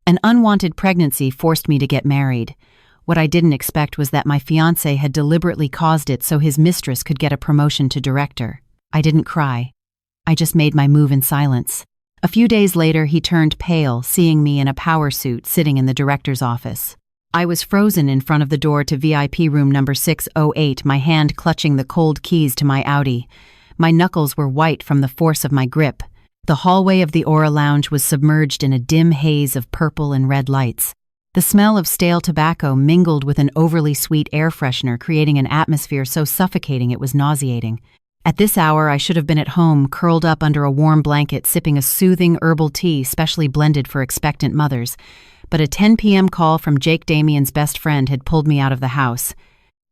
An unwanted pregnancy forced me to get married. What I didn't expect was that my fiancé had deliberately caused it so his mistress could get a promotion to director. I didn't cry. I just made my move in silence. A few days later, he turned pale, seeing me in a power suit sitting in the director's office. I was frozen in front of the door to VIP room number 608, my hand clutching the cold keys to my Audi. My knuckles were white from the force of my grip. The hallway of the Aura Lounge was submerged in a dim haze of purple and red lights. The smell of stale tobacco mingled with an overly sweet air freshener, creating an atmosphere so suffocating it was nauseating. At this hour, I should have been at home, curled up under a warm blanket, sipping a soothing herbal tea specially blended for expectant mothers. But a 10 p.m. call from Jake, Damien's best friend, had pulled me out of the house.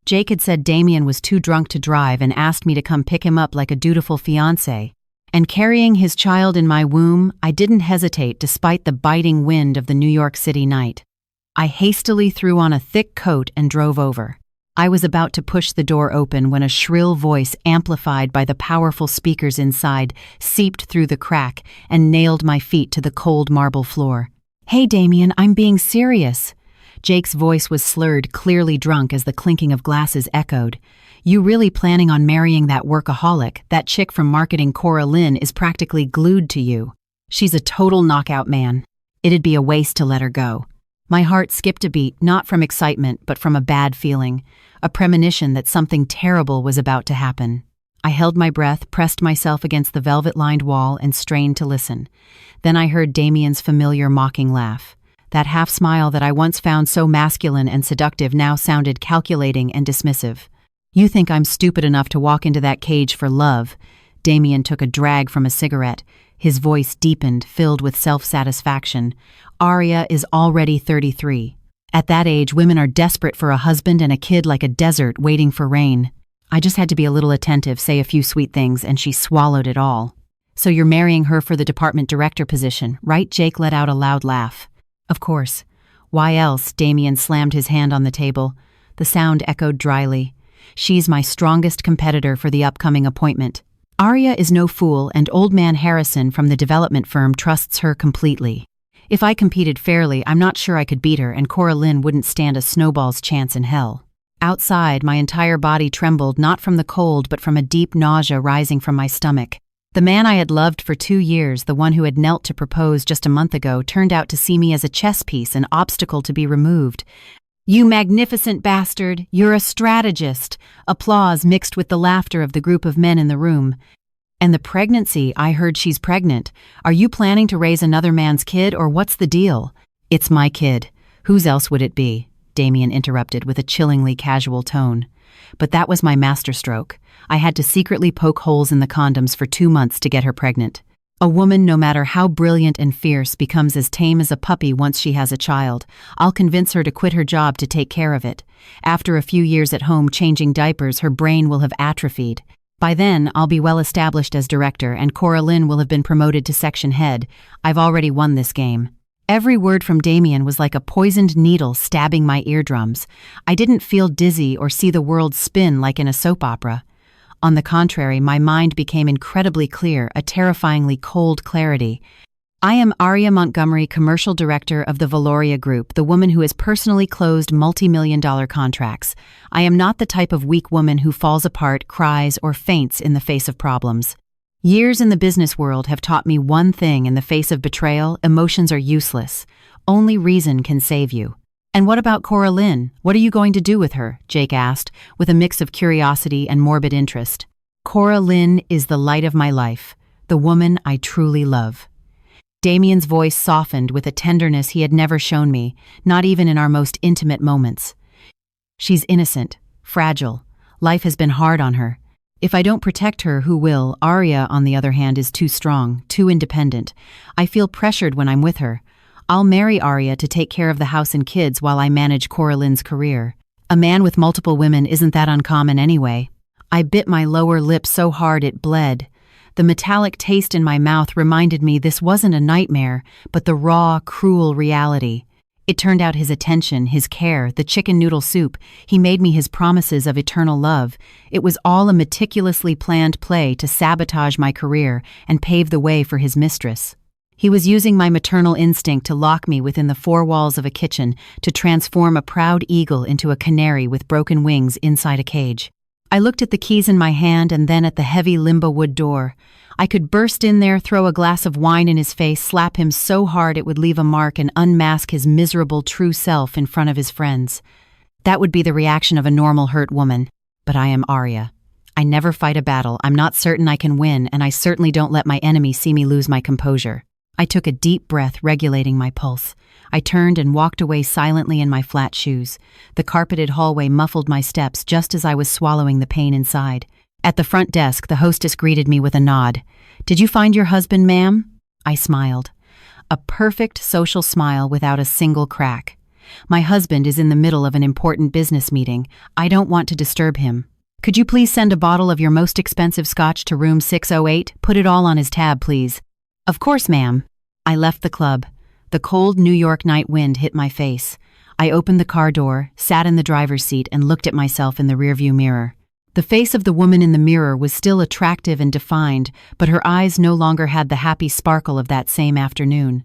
Jake had said Damien was too drunk to drive and asked me to come pick him up like a dutiful fiancé. And carrying his child in my womb, I didn't hesitate despite the biting wind of the New York City night. I hastily threw on a thick coat and drove over. I was about to push the door open when a shrill voice, amplified by the powerful speakers inside, seeped through the crack and nailed my feet to the cold marble floor. "Hey, Damien, I'm being serious." Jake's voice was slurred, clearly drunk as the clinking of glasses echoed. "You really planning on marrying that workaholic? That chick from marketing, Cora Lynn, is practically glued to you. She's a total knockout, man. It'd be a waste to let her go." My heart skipped a beat, not from excitement, but from a bad feeling, a premonition that something terrible was about to happen. I held my breath, pressed myself against the velvet-lined wall, and strained to listen. Then I heard Damien's familiar mocking laugh. That half-smile that I once found so masculine and seductive now sounded calculating and dismissive. "You think I'm stupid enough to walk into that cage for love?" Damien took a drag from a cigarette. His voice deepened, filled with self-satisfaction. "Aria is already 33. At that age, women are desperate for a husband and a kid like a desert waiting for rain." I just had to be a little attentive, say a few sweet things, and she swallowed it all. "So you're marrying her for the department director position, right?" Jake let out a loud laugh. "Of course. Why else?" Damien slammed his hand on the table. The sound echoed dryly. "She's my strongest competitor for the upcoming appointment. Aria is no fool, and old man Harrison from the development firm trusts her completely. If I competed fairly, I'm not sure I could beat her, and Cora Lynn wouldn't stand a snowball's chance in hell." Outside, my entire body trembled, not from the cold, but from a deep nausea rising from my stomach. The man I had loved for 2 years, the one who had knelt to propose just a month ago, turned out to see me as a chess piece, an obstacle to be removed. "You magnificent bastard! You're a strategist!" Applause mixed with the laughter of the group of men in the room. "And the pregnancy, I heard she's pregnant. Are you planning to raise another man's kid, or what's the deal?" "It's my kid. Whose else would it be?" Damien interrupted with a chillingly casual tone. But that was my masterstroke. I had to secretly poke holes in the condoms for 2 months to get her pregnant. A woman, no matter how brilliant and fierce, becomes as tame as a puppy once she has a child. I'll convince her to quit her job to take care of it. After a few years at home changing diapers, her brain will have atrophied. By then, I'll be well established as director, and Cora Lynn will have been promoted to section head. I've already won this game. Every word from Damien was like a poisoned needle stabbing my eardrums. I didn't feel dizzy or see the world spin like in a soap opera. On the contrary, my mind became incredibly clear, a terrifyingly cold clarity. I am Aria Montgomery, commercial director of the Valoria Group, the woman who has personally closed multi-million-dollar contracts. I am not the type of weak woman who falls apart, cries, or faints in the face of problems. Years in the business world have taught me one thing: in the face of betrayal, emotions are useless. Only reason can save you. "And what about Cora Lynn? What are you going to do with her?" Jake asked, with a mix of curiosity and morbid interest. "Cora Lynn is the light of my life, the woman I truly love." Damien's voice softened with a tenderness he had never shown me, not even in our most intimate moments. "She's innocent, fragile. Life has been hard on her. If I don't protect her, who will? Aria, on the other hand, is too strong, too independent. I feel pressured when I'm with her. I'll marry Aria to take care of the house and kids while I manage Cora Lynn's career. A man with multiple women isn't that uncommon anyway." I bit my lower lip so hard it bled. The metallic taste in my mouth reminded me this wasn't a nightmare, but the raw, cruel reality. It turned out his attention, his care, the chicken noodle soup, he made me his promises of eternal love. It was all a meticulously planned play to sabotage my career and pave the way for his mistress. He was using my maternal instinct to lock me within the four walls of a kitchen to transform a proud eagle into a canary with broken wings inside a cage. I looked at the keys in my hand and then at the heavy limbo wood door. I could burst in there, throw a glass of wine in his face, slap him so hard it would leave a mark, and unmask his miserable true self in front of his friends. That would be the reaction of a normal hurt woman. But I am Arya. I never fight a battle. I'm not certain I can win, and I certainly don't let my enemy see me lose my composure. I took a deep breath, regulating my pulse. I turned and walked away silently in my flat shoes. The carpeted hallway muffled my steps just as I was swallowing the pain inside. At the front desk, the hostess greeted me with a nod. "Did you find your husband, ma'am?" I smiled. A perfect social smile without a single crack. "My husband is in the middle of an important business meeting. I don't want to disturb him. Could you please send a bottle of your most expensive scotch to room 608? Put it all on his tab, please." "Of course, ma'am." I left the club. The cold New York night wind hit my face. I opened the car door, sat in the driver's seat, and looked at myself in the rearview mirror. The face of the woman in the mirror was still attractive and defined, but her eyes no longer had the happy sparkle of that same afternoon.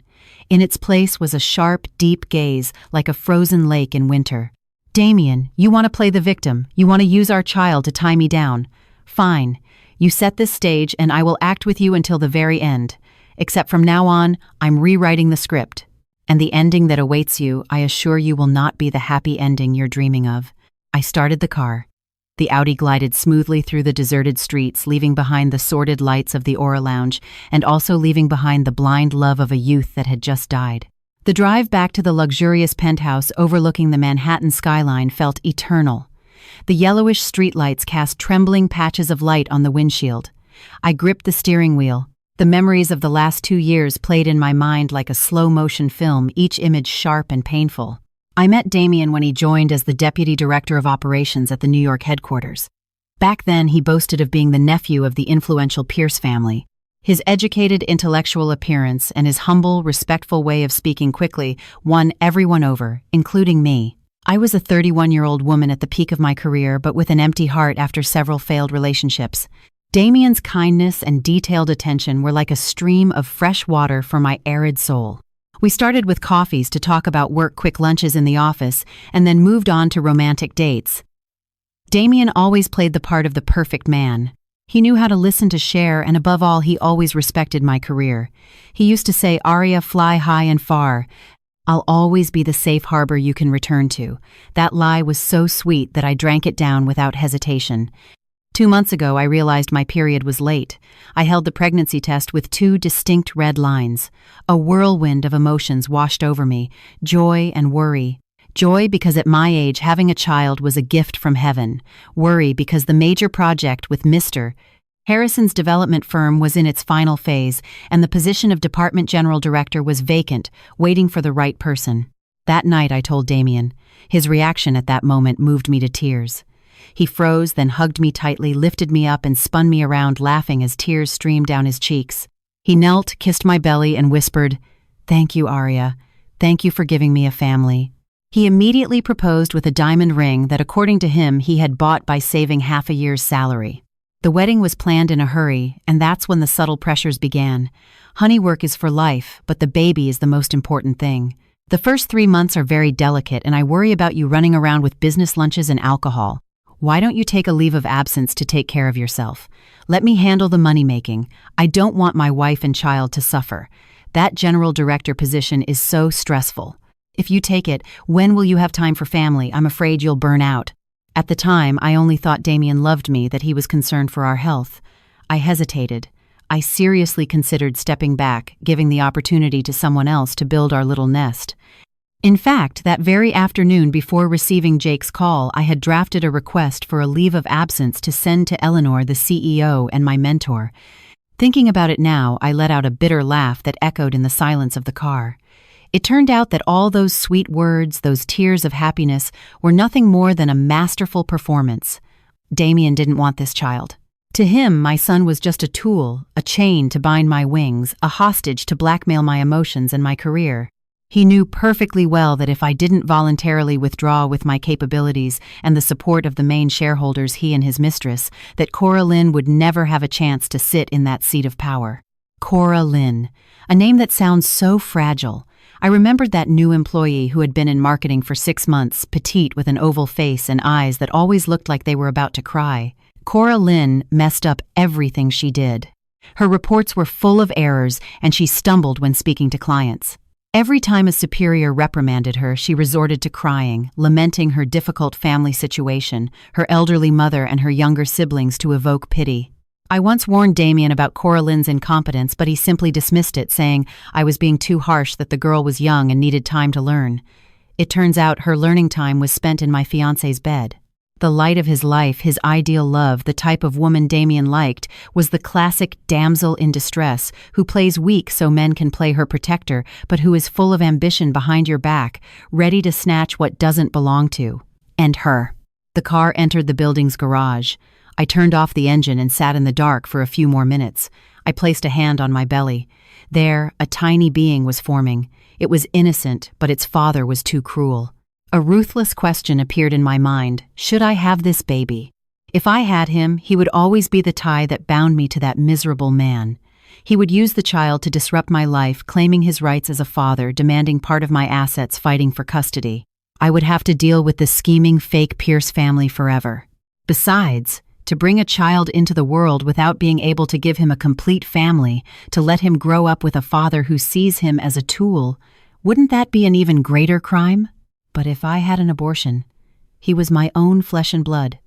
In its place was a sharp, deep gaze, like a frozen lake in winter. "Damien, you want to play the victim. You want to use our child to tie me down. Fine. You set this stage, and I will act with you until the very end. Except from now on, I'm rewriting the script. And the ending that awaits you, I assure you, will not be the happy ending you're dreaming of." I started the car. The Audi glided smoothly through the deserted streets, leaving behind the sordid lights of the Aura Lounge, and also leaving behind the blind love of a youth that had just died. The drive back to the luxurious penthouse overlooking the Manhattan skyline felt eternal. The yellowish streetlights cast trembling patches of light on the windshield. I gripped the steering wheel. The memories of the last 2 years played in my mind like a slow-motion film, each image sharp and painful. I met Damien when he joined as the Deputy Director of Operations at the New York headquarters. Back then, he boasted of being the nephew of the influential Pierce family. His educated, intellectual appearance and his humble, respectful way of speaking quickly won everyone over, including me. I was a 31-year-old woman at the peak of my career, but with an empty heart after several failed relationships. Damien's kindness and detailed attention were like a stream of fresh water for my arid soul. We started with coffees to talk about work, quick lunches in the office, and then moved on to romantic dates. Damien always played the part of the perfect man. He knew how to listen, to share, and above all, he always respected my career. He used to say, "Arya, fly high and far. I'll always be the safe harbor you can return to." That lie was so sweet that I drank it down without hesitation. 2 months ago, I realized my period was late. I held the pregnancy test with 2 distinct red lines. A whirlwind of emotions washed over me, joy and worry. Joy because at my age, having a child was a gift from heaven. Worry because the major project with Mr. Harrison's development firm was in its final phase, and the position of Department General Director was vacant, waiting for the right person. That night, I told Damien. His reaction at that moment moved me to tears. He froze, then hugged me tightly, lifted me up, and spun me around, laughing as tears streamed down his cheeks. He knelt, kissed my belly, and whispered, "Thank you, Arya. Thank you for giving me a family." He immediately proposed with a diamond ring that, according to him, he had bought by saving half a year's salary. The wedding was planned in a hurry, and that's when the subtle pressures began. Honeywork is for life, but the baby is the most important thing. The first 3 months are very delicate, and I worry about you running around with business lunches and alcohol. Why don't you take a leave of absence to take care of yourself? Let me handle the money-making. I don't want my wife and child to suffer. That general director position is so stressful. If you take it, when will you have time for family? I'm afraid you'll burn out. At the time, I only thought Damien loved me, that he was concerned for our health. I hesitated. I seriously considered stepping back, giving the opportunity to someone else to build our little nest. In fact, that very afternoon before receiving Jake's call, I had drafted a request for a leave of absence to send to Eleanor, the CEO and my mentor. Thinking about it now, I let out a bitter laugh that echoed in the silence of the car. It turned out that all those sweet words, those tears of happiness, were nothing more than a masterful performance. Damien didn't want this child. To him, my son was just a tool, a chain to bind my wings, a hostage to blackmail my emotions and my career. He knew perfectly well that if I didn't voluntarily withdraw with my capabilities and the support of the main shareholders, he and his mistress, that Cora Lynn would never have a chance to sit in that seat of power. Cora Lynn, a name that sounds so fragile. I remembered that new employee who had been in marketing for 6 months, petite with an oval face and eyes that always looked like they were about to cry. Cora Lynn messed up everything she did. Her reports were full of errors, and she stumbled when speaking to clients. Every time a superior reprimanded her, she resorted to crying, lamenting her difficult family situation, her elderly mother and her younger siblings to evoke pity. I once warned Damien about Cora Lynn's incompetence, but he simply dismissed it, saying I was being too harsh, that the girl was young and needed time to learn. It turns out her learning time was spent in my fiancé's bed. The light of his life, his ideal love, the type of woman Damien liked, was the classic damsel in distress who plays weak so men can play her protector, but who is full of ambition behind your back, ready to snatch what doesn't belong to. And her. The car entered the building's garage. I turned off the engine and sat in the dark for a few more minutes. I placed a hand on my belly. There, a tiny being was forming. It was innocent, but its father was too cruel. A ruthless question appeared in my mind. Should I have this baby? If I had him, he would always be the tie that bound me to that miserable man. He would use the child to disrupt my life, claiming his rights as a father, demanding part of my assets, fighting for custody. I would have to deal with the scheming, fake Pierce family forever. Besides, to bring a child into the world without being able to give him a complete family, to let him grow up with a father who sees him as a tool, wouldn't that be an even greater crime? But if I had an abortion, he was my own flesh and blood.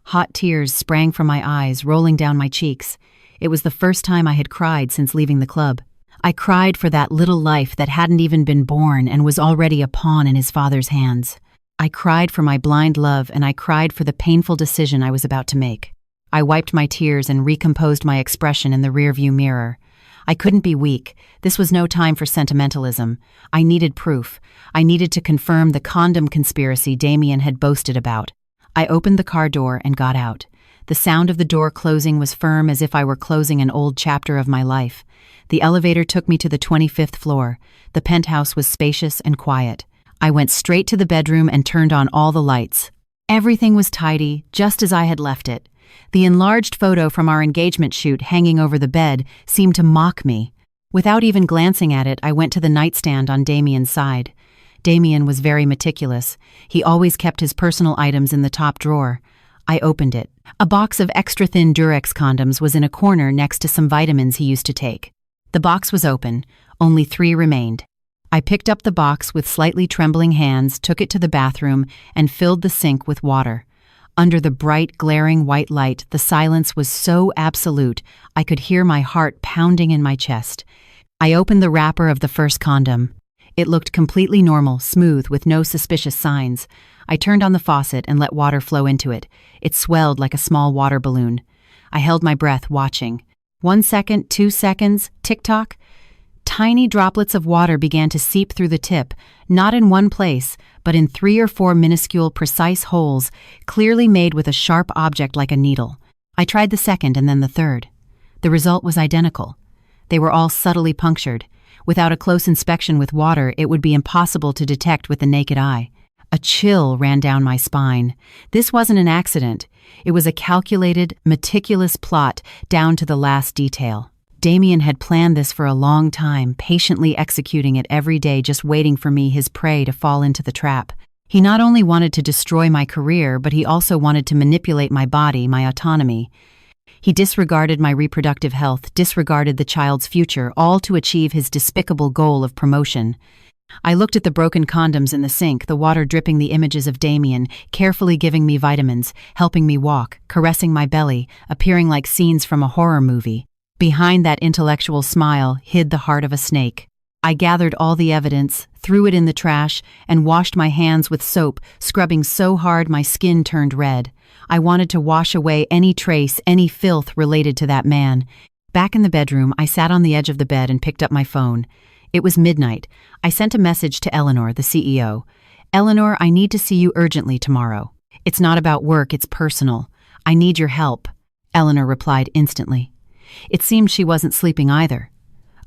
Hot tears sprang from my eyes, rolling down my cheeks. It was the first time I had cried since leaving the club. I cried for that little life that hadn't even been born and was already a pawn in his father's hands. I cried for my blind love, and I cried for the painful decision I was about to make. I wiped my tears and recomposed my expression in the rearview mirror. I couldn't be weak. This was no time for sentimentalism. I needed proof. I needed to confirm the condom conspiracy Damien had boasted about. I opened the car door and got out. The sound of the door closing was firm, as if I were closing an old chapter of my life. The elevator took me to the 25th floor. The penthouse was spacious and quiet. I went straight to the bedroom and turned on all the lights. Everything was tidy, just as I had left it. The enlarged photo from our engagement shoot hanging over the bed seemed to mock me. Without even glancing at it, I went to the nightstand on Damien's side. Damien was very meticulous. He always kept his personal items in the top drawer. I opened it. A box of extra-thin Durex condoms was in a corner next to some vitamins he used to take. The box was open. Only 3 remained. I picked up the box with slightly trembling hands, took it to the bathroom, and filled the sink with water. Under the bright, glaring white light, the silence was so absolute, I could hear my heart pounding in my chest. I opened the wrapper of the first condom. It looked completely normal, smooth, with no suspicious signs. I turned on the faucet and let water flow into it. It swelled like a small water balloon. I held my breath, watching. 1 second, 2 seconds, tick-tock. Tiny droplets of water began to seep through the tip, not in one place, but in 3 or 4 minuscule, precise holes, clearly made with a sharp object like a needle. I tried the second and then the third. The result was identical. They were all subtly punctured. Without a close inspection with water, it would be impossible to detect with the naked eye. A chill ran down my spine. This wasn't an accident. It was a calculated, meticulous plot down to the last detail. Damien had planned this for a long time, patiently executing it every day, just waiting for me, his prey, to fall into the trap. He not only wanted to destroy my career, but he also wanted to manipulate my body, my autonomy. He disregarded my reproductive health, disregarded the child's future, all to achieve his despicable goal of promotion. I looked at the broken condoms in the sink, the water dripping the images of Damien, carefully giving me vitamins, helping me walk, caressing my belly, appearing like scenes from a horror movie. Behind that intellectual smile hid the heart of a snake. I gathered all the evidence, threw it in the trash, and washed my hands with soap, scrubbing so hard my skin turned red. I wanted to wash away any trace, any filth related to that man. Back in the bedroom, I sat on the edge of the bed and picked up my phone. It was midnight. I sent a message to Eleanor, the CEO. "Eleanor, I need to see you urgently tomorrow. It's not about work, it's personal. I need your help." Eleanor replied instantly. It seemed she wasn't sleeping either.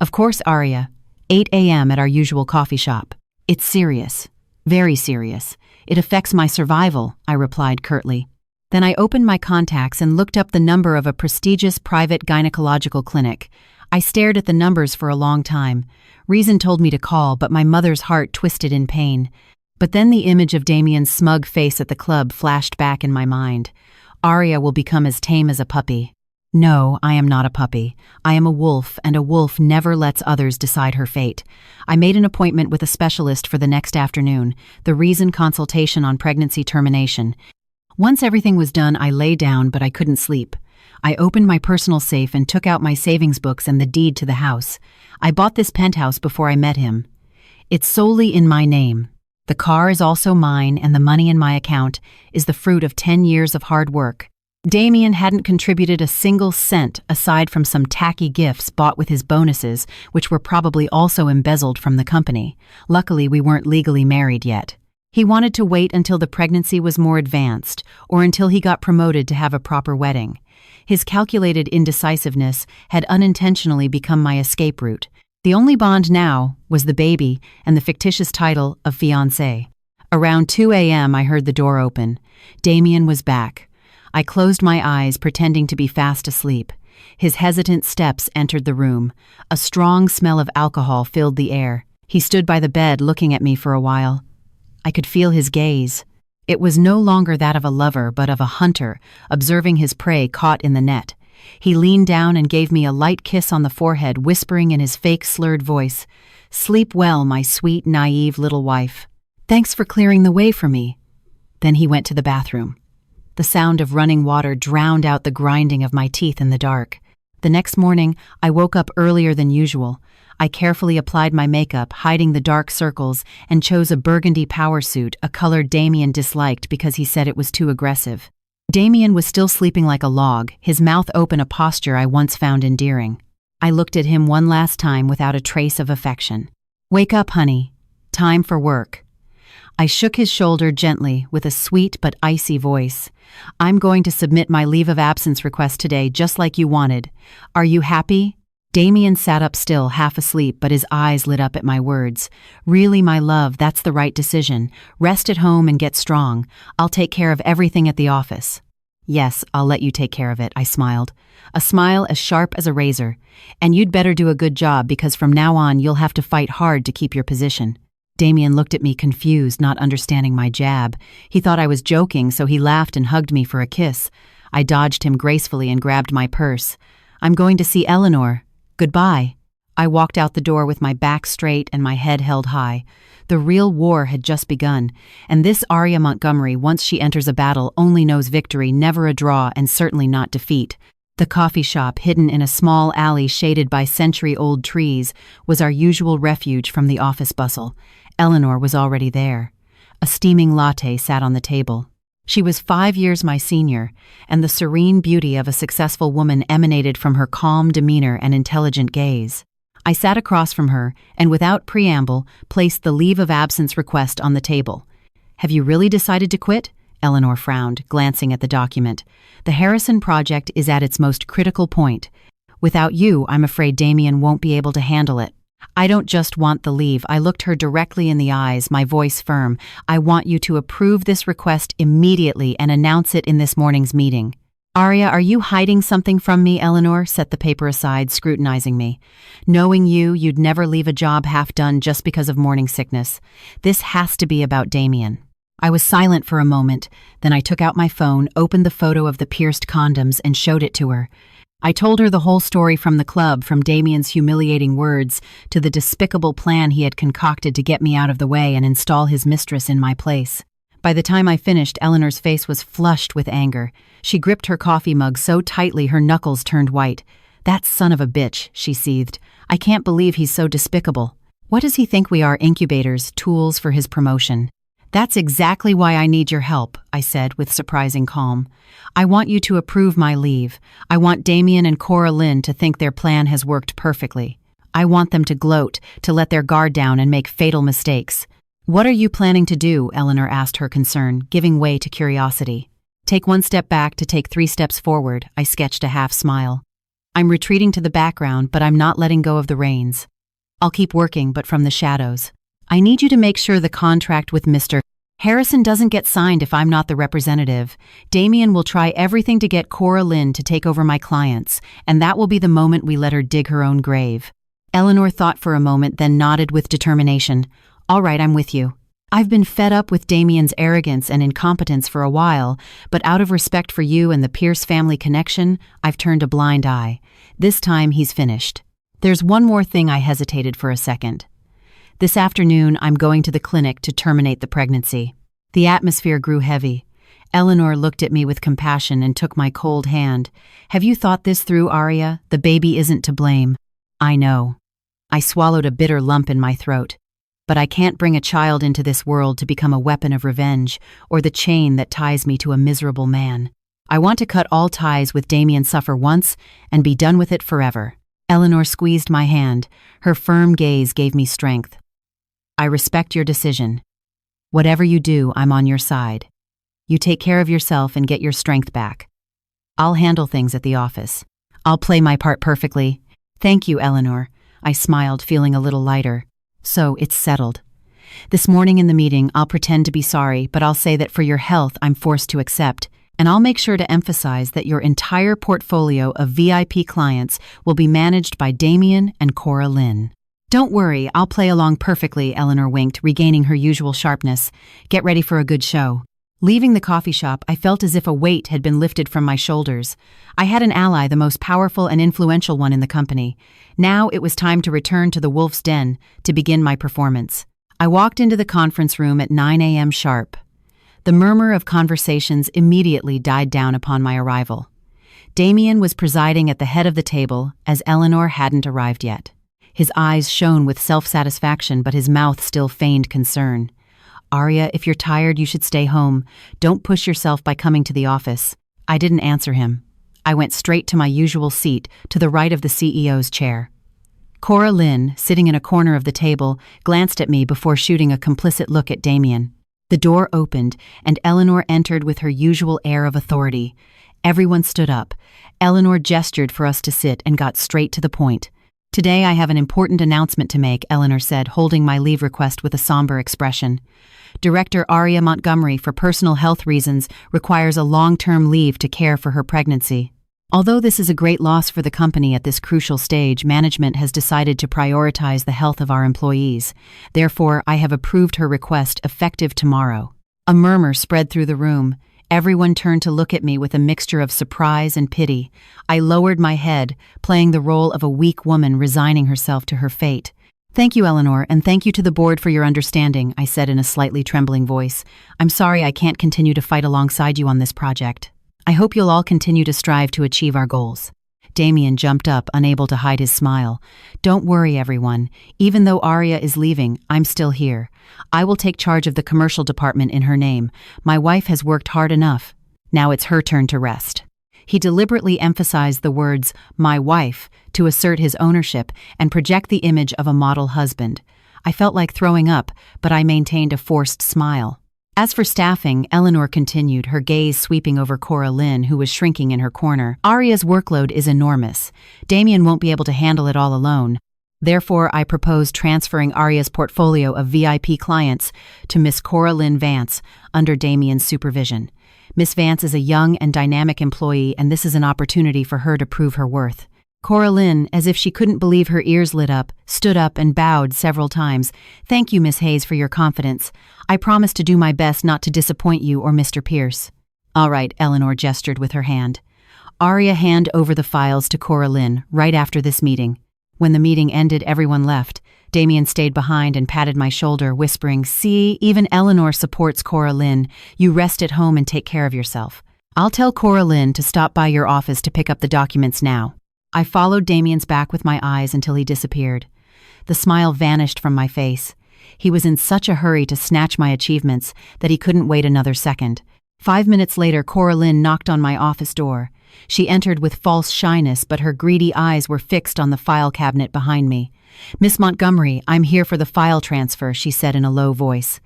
"Of course, Aria. 8 a.m. at our usual coffee shop. It's serious. Very serious. It affects my survival," I replied curtly. Then I opened my contacts and looked up the number of a prestigious private gynecological clinic. I stared at the numbers for a long time. Reason told me to call, but my mother's heart twisted in pain. But then the image of Damien's smug face at the club flashed back in my mind. Arya will become as tame as a puppy. No, I am not a puppy. I am a wolf, and a wolf never lets others decide her fate. I made an appointment with a specialist for the next afternoon, the Reason consultation on pregnancy termination. Once everything was done, I lay down, but I couldn't sleep. I opened my personal safe and took out my savings books and the deed to the house. I bought this penthouse before I met him. It's solely in my name. The car is also mine, and the money in my account is the fruit of 10 years of hard work. Damien hadn't contributed a single cent aside from some tacky gifts bought with his bonuses, which were probably also embezzled from the company. Luckily, we weren't legally married yet. He wanted to wait until the pregnancy was more advanced, or until he got promoted to have a proper wedding. His calculated indecisiveness had unintentionally become my escape route. The only bond now was the baby and the fictitious title of Fiancé. Around 2 a.m. I heard the door open. Damien was back. I closed my eyes, pretending to be fast asleep. His hesitant steps entered the room. A strong smell of alcohol filled the air. He stood by the bed looking at me for a while. I could feel his gaze. It was no longer that of a lover, but of a hunter, observing his prey caught in the net. He leaned down and gave me a light kiss on the forehead, whispering in his fake slurred voice, "Sleep well, my sweet, naive little wife. Thanks for clearing the way for me." Then he went to the bathroom. The sound of running water drowned out the grinding of my teeth in the dark. The next morning, I woke up earlier than usual. I carefully applied my makeup, hiding the dark circles, and chose a burgundy power suit, a color Damien disliked because he said it was too aggressive. Damien was still sleeping like a log, his mouth open, a posture I once found endearing. I looked at him one last time without a trace of affection. "Wake up, honey. Time for work." I shook his shoulder gently with a sweet but icy voice. "I'm going to submit my leave of absence request today, just like you wanted. Are you happy?" Damien sat up still, half asleep, but his eyes lit up at my words. "Really, my love, that's the right decision. Rest at home and get strong. I'll take care of everything at the office." "Yes, I'll let you take care of it," I smiled. A smile as sharp as a razor. "And you'd better do a good job, because from now on you'll have to fight hard to keep your position." Damien looked at me confused, not understanding my jab. He thought I was joking, so he laughed and hugged me for a kiss. I dodged him gracefully and grabbed my purse. "I'm going to see Eleanor. Goodbye." I walked out the door with my back straight and my head held high. The real war had just begun, and this Arya Montgomery, once she enters a battle, only knows victory, never a draw, and certainly not defeat. The coffee shop, hidden in a small alley shaded by century-old trees, was our usual refuge from the office bustle. Eleanor was already there. A steaming latte sat on the table. She was 5 years my senior, and the serene beauty of a successful woman emanated from her calm demeanor and intelligent gaze. I sat across from her and, without preamble, placed the leave of absence request on the table. "Have you really decided to quit?" Eleanor frowned, glancing at the document. "The Harrison project is at its most critical point. Without you, I'm afraid Damien won't be able to handle it." "I don't just want the leave." I looked her directly in the eyes, my voice firm. "I want you to approve this request immediately and announce it in this morning's meeting." "Arya, are you hiding something from me?" Eleanor set the paper aside, scrutinizing me. "Knowing you, you'd never leave a job half done just because of morning sickness. This has to be about Damien." I was silent for a moment, then I took out my phone, opened the photo of the pierced condoms, and showed it to her. I told her the whole story from the club, from Damien's humiliating words to the despicable plan he had concocted to get me out of the way and install his mistress in my place. By the time I finished, Eleanor's face was flushed with anger. She gripped her coffee mug so tightly her knuckles turned white. "That son of a bitch," she seethed. "I can't believe he's so despicable. What does he think we are, incubators, tools for his promotion?" "That's exactly why I need your help," I said with surprising calm. "I want you to approve my leave. I want Damien and Cora Lynn to think their plan has worked perfectly. I want them to gloat, to let their guard down and make fatal mistakes." "What are you planning to do?" Eleanor asked, her concern giving way to curiosity. "Take one step back to take 3 steps forward," I sketched a half smile. "I'm retreating to the background, but I'm not letting go of the reins. I'll keep working, but from the shadows. I need you to make sure the contract with Mr. Harrison doesn't get signed if I'm not the representative. Damien will try everything to get Cora Lynn to take over my clients, and that will be the moment we let her dig her own grave. Eleanor thought for a moment, then nodded with determination. All right, I'm with you. I've been fed up with Damien's arrogance and incompetence for a while, but out of respect for you and the Pierce family connection, I've turned a blind eye. This time he's finished. There's one more thing. I hesitated for a second. This afternoon, I'm going to the clinic to terminate the pregnancy. The atmosphere grew heavy. Eleanor looked at me with compassion and took my cold hand. Have you thought this through, Arya? The baby isn't to blame. I know. I swallowed a bitter lump in my throat. But I can't bring a child into this world to become a weapon of revenge or the chain that ties me to a miserable man. I want to cut all ties with Damien, suffer once, and be done with it forever. Eleanor squeezed my hand. Her firm gaze gave me strength. I respect your decision. Whatever you do, I'm on your side. You take care of yourself and get your strength back. I'll handle things at the office. I'll play my part perfectly. Thank you, Eleanor. I smiled, feeling a little lighter. So, it's settled. This morning in the meeting, I'll pretend to be sorry, but I'll say that for your health, I'm forced to accept, and I'll make sure to emphasize that your entire portfolio of VIP clients will be managed by Damien and Cora Lynn. Don't worry, I'll play along perfectly, Eleanor winked, regaining her usual sharpness. Get ready for a good show. Leaving the coffee shop, I felt as if a weight had been lifted from my shoulders. I had an ally, the most powerful and influential one in the company. Now it was time to return to the Wolf's Den to begin my performance. I walked into the conference room at 9 a.m. sharp. The murmur of conversations immediately died down upon my arrival. Damien was presiding at the head of the table, as Eleanor hadn't arrived yet. His eyes shone with self-satisfaction, but his mouth still feigned concern. Arya, if you're tired, you should stay home. Don't push yourself by coming to the office. I didn't answer him. I went straight to my usual seat, to the right of the CEO's chair. Cora Lynn, sitting in a corner of the table, glanced at me before shooting a complicit look at Damien. The door opened, and Eleanor entered with her usual air of authority. Everyone stood up. Eleanor gestured for us to sit and got straight to the point. Today I have an important announcement to make, Eleanor said, holding my leave request with a somber expression. Director Arya Montgomery, for personal health reasons, requires a long-term leave to care for her pregnancy. Although this is a great loss for the company at this crucial stage, management has decided to prioritize the health of our employees. Therefore, I have approved her request effective tomorrow. A murmur spread through the room. Everyone turned to look at me with a mixture of surprise and pity. I lowered my head, playing the role of a weak woman resigning herself to her fate. Thank you, Eleanor, and thank you to the board for your understanding, I said in a slightly trembling voice. I'm sorry I can't continue to fight alongside you on this project. I hope you'll all continue to strive to achieve our goals. Damien jumped up, unable to hide his smile. Don't worry, everyone. Even though Arya is leaving, I'm still here. I will take charge of the commercial department in her name. My wife has worked hard enough. Now it's her turn to rest. He deliberately emphasized the words, my wife, to assert his ownership and project the image of a model husband. I felt like throwing up, but I maintained a forced smile. As for staffing, Eleanor continued, her gaze sweeping over Cora Lynn, who was shrinking in her corner. Arya's workload is enormous. Damien won't be able to handle it all alone. Therefore, I propose transferring Arya's portfolio of VIP clients to Miss Cora Lynn Vance under Damien's supervision. Miss Vance is a young and dynamic employee, and this is an opportunity for her to prove her worth. Cora Lynn, as if she couldn't believe her ears lit up, stood up and bowed several times. Thank you, Miss Hayes, for your confidence. I promise to do my best not to disappoint you or Mr. Pierce. All right, Eleanor gestured with her hand. Arya handed over the files to Cora Lynn right after this meeting. When the meeting ended, everyone left. Damien stayed behind and patted my shoulder, whispering, See, even Eleanor supports Cora Lynn. You rest at home and take care of yourself. I'll tell Cora Lynn to stop by your office to pick up the documents now. I followed Damien's back with my eyes until he disappeared. The smile vanished from my face. He was in such a hurry to snatch my achievements that he couldn't wait another second. 5 minutes later, Cora Lynn knocked on my office door. She entered with false shyness, but her greedy eyes were fixed on the file cabinet behind me. Miss Montgomery, I'm here for the file transfer, she said in a low voice.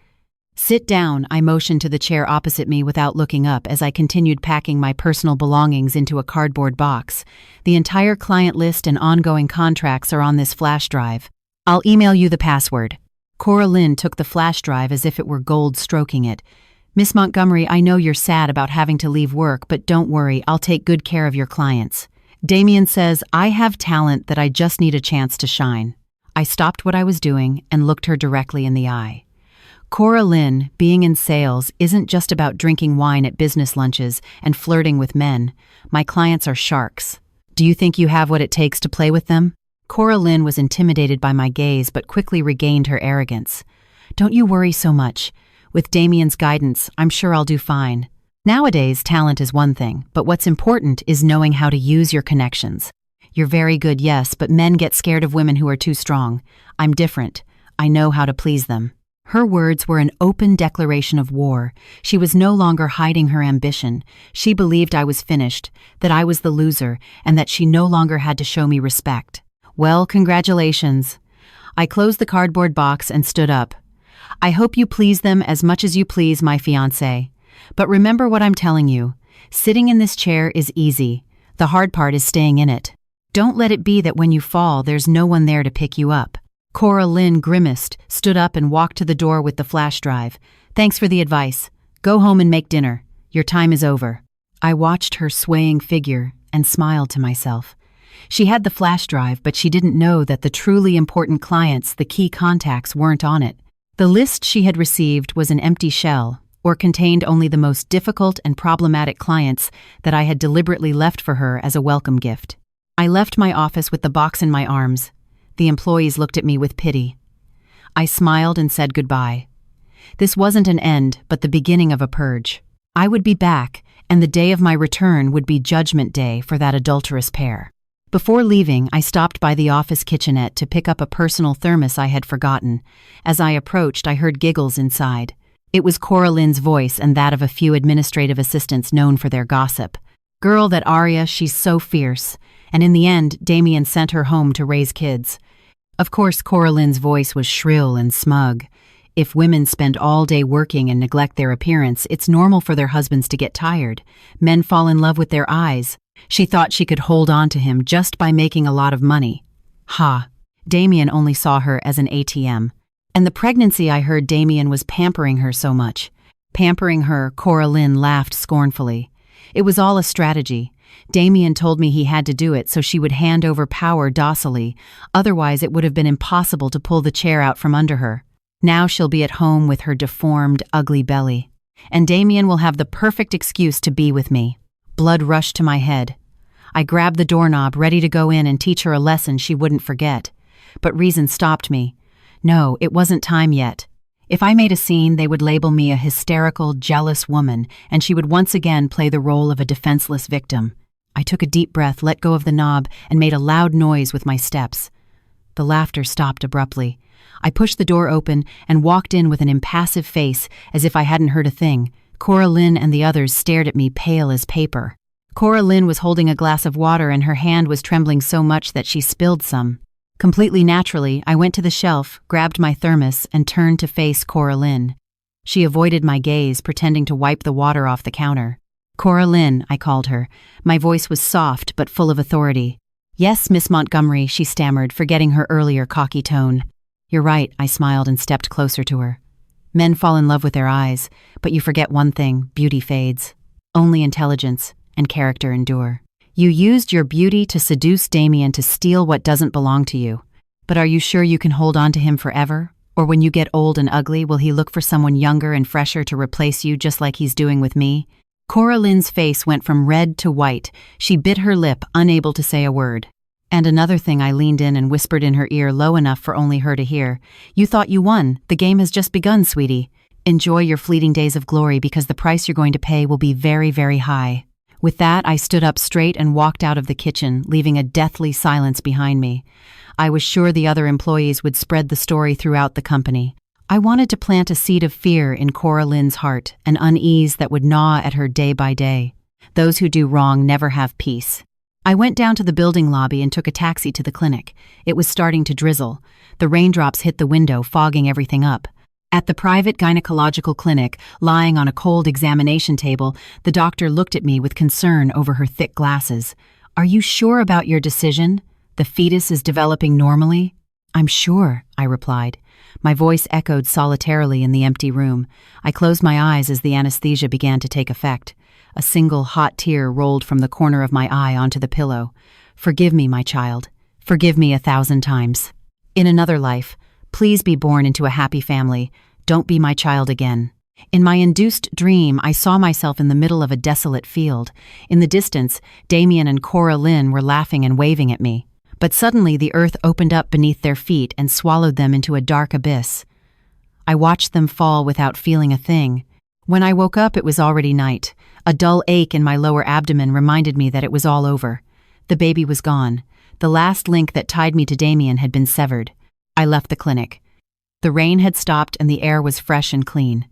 Sit down, I motioned to the chair opposite me without looking up as I continued packing my personal belongings into a cardboard box. The entire client list and ongoing contracts are on this flash drive. I'll email you the password. Cora Lynn took the flash drive as if it were gold stroking it. "Miss Montgomery, I know you're sad about having to leave work, but don't worry, I'll take good care of your clients. Damien says, I have talent that I just need a chance to shine." I stopped what I was doing and looked her directly in the eye. Cora Lynn, being in sales isn't just about drinking wine at business lunches and flirting with men. My clients are sharks. Do you think you have what it takes to play with them? Cora Lynn was intimidated by my gaze but quickly regained her arrogance. "Don't you worry so much. With Damien's guidance, I'm sure I'll do fine. Nowadays, talent is one thing, but what's important is knowing how to use your connections. You're very good, yes, but men get scared of women who are too strong. I'm different. I know how to please them." Her words were an open declaration of war. She was no longer hiding her ambition. She believed I was finished, that I was the loser, and that she no longer had to show me respect. "Well, congratulations." I closed the cardboard box and stood up. "I hope you please them as much as you please my fiancé. But remember what I'm telling you. Sitting in this chair is easy. The hard part is staying in it. Don't let it be that when you fall, there's no one there to pick you up." Cora Lynn grimaced, stood up and walked to the door with the flash drive. "Thanks for the advice. Go home and make dinner. Your time is over." I watched her swaying figure and smiled to myself. She had the flash drive, but she didn't know that the truly important clients, the key contacts, weren't on it. The list she had received was an empty shell, or contained only the most difficult and problematic clients that I had deliberately left for her as a welcome gift. I left my office with the box in my arms. The employees looked at me with pity. I smiled and said goodbye. This wasn't an end, but the beginning of a purge. I would be back, and the day of my return would be Judgment Day for that adulterous pair. Before leaving, I stopped by the office kitchenette to pick up a personal thermos I had forgotten. As I approached, I heard giggles inside. It was Cora Lynn's voice and that of a few administrative assistants known for their gossip. "Girl, that Aria, she's so fierce." And in the end, Damien sent her home to raise kids. Of course, Cora Lynn's voice was shrill and smug. If women spend all day working and neglect their appearance, it's normal for their husbands to get tired. Men fall in love with their eyes. She thought she could hold on to him just by making a lot of money. Ha! Damien only saw her as an ATM. And the pregnancy, I heard Damien was pampering her so much. Pampering her, Cora Lynn laughed scornfully. It was all a strategy. Damien told me he had to do it so she would hand over power docilely, otherwise it would have been impossible to pull the chair out from under her. Now she'll be at home with her deformed, ugly belly. And Damien will have the perfect excuse to be with me. Blood rushed to my head. I grabbed the doorknob, ready to go in and teach her a lesson she wouldn't forget. But reason stopped me. No, it wasn't time yet. If I made a scene, they would label me a hysterical, jealous woman, and she would once again play the role of a defenseless victim. I took a deep breath, let go of the knob, and made a loud noise with my steps. The laughter stopped abruptly. I pushed the door open and walked in with an impassive face, as if I hadn't heard a thing. Cora Lynn and the others stared at me, pale as paper. Cora Lynn was holding a glass of water and her hand was trembling so much that she spilled some. Completely naturally, I went to the shelf, grabbed my thermos, and turned to face Cora Lynn. She avoided my gaze, pretending to wipe the water off the counter. "Cora Lynn," I called her. My voice was soft but full of authority. "Yes, Miss Montgomery," she stammered, forgetting her earlier cocky tone. "You're right," I smiled and stepped closer to her. "Men fall in love with their eyes, but you forget one thing: beauty fades. Only intelligence and character endure. You used your beauty to seduce Damien to steal what doesn't belong to you. But are you sure you can hold on to him forever? Or when you get old and ugly, will he look for someone younger and fresher to replace you just like he's doing with me?" Cora Lynn's face went from red to white. She bit her lip, unable to say a word. And another thing, I leaned in and whispered in her ear low enough for only her to hear. "You thought you won. The game has just begun, sweetie. Enjoy your fleeting days of glory because the price you're going to pay will be very, very high." With that, I stood up straight and walked out of the kitchen, leaving a deathly silence behind me. I was sure the other employees would spread the story throughout the company. I wanted to plant a seed of fear in Cora Lynn's heart, an unease that would gnaw at her day by day. Those who do wrong never have peace. I went down to the building lobby and took a taxi to the clinic. It was starting to drizzle. The raindrops hit the window, fogging everything up. At the private gynecological clinic, lying on a cold examination table, the doctor looked at me with concern over her thick glasses. "Are you sure about your decision? The fetus is developing normally?" I'm sure, I replied. My voice echoed solitarily in the empty room. I closed my eyes as the anesthesia began to take effect. A single hot tear rolled from the corner of my eye onto the pillow. Forgive me, my child. Forgive me 1,000 times. In another life, please be born into a happy family. Don't be my child again. In my induced dream, I saw myself in the middle of a desolate field. In the distance, Damien and Cora Lynn were laughing and waving at me. But suddenly the earth opened up beneath their feet and swallowed them into a dark abyss. I watched them fall without feeling a thing. When I woke up, it was already night. A dull ache in my lower abdomen reminded me that it was all over. The baby was gone. The last link that tied me to Damien had been severed. I left the clinic. The rain had stopped and the air was fresh and clean.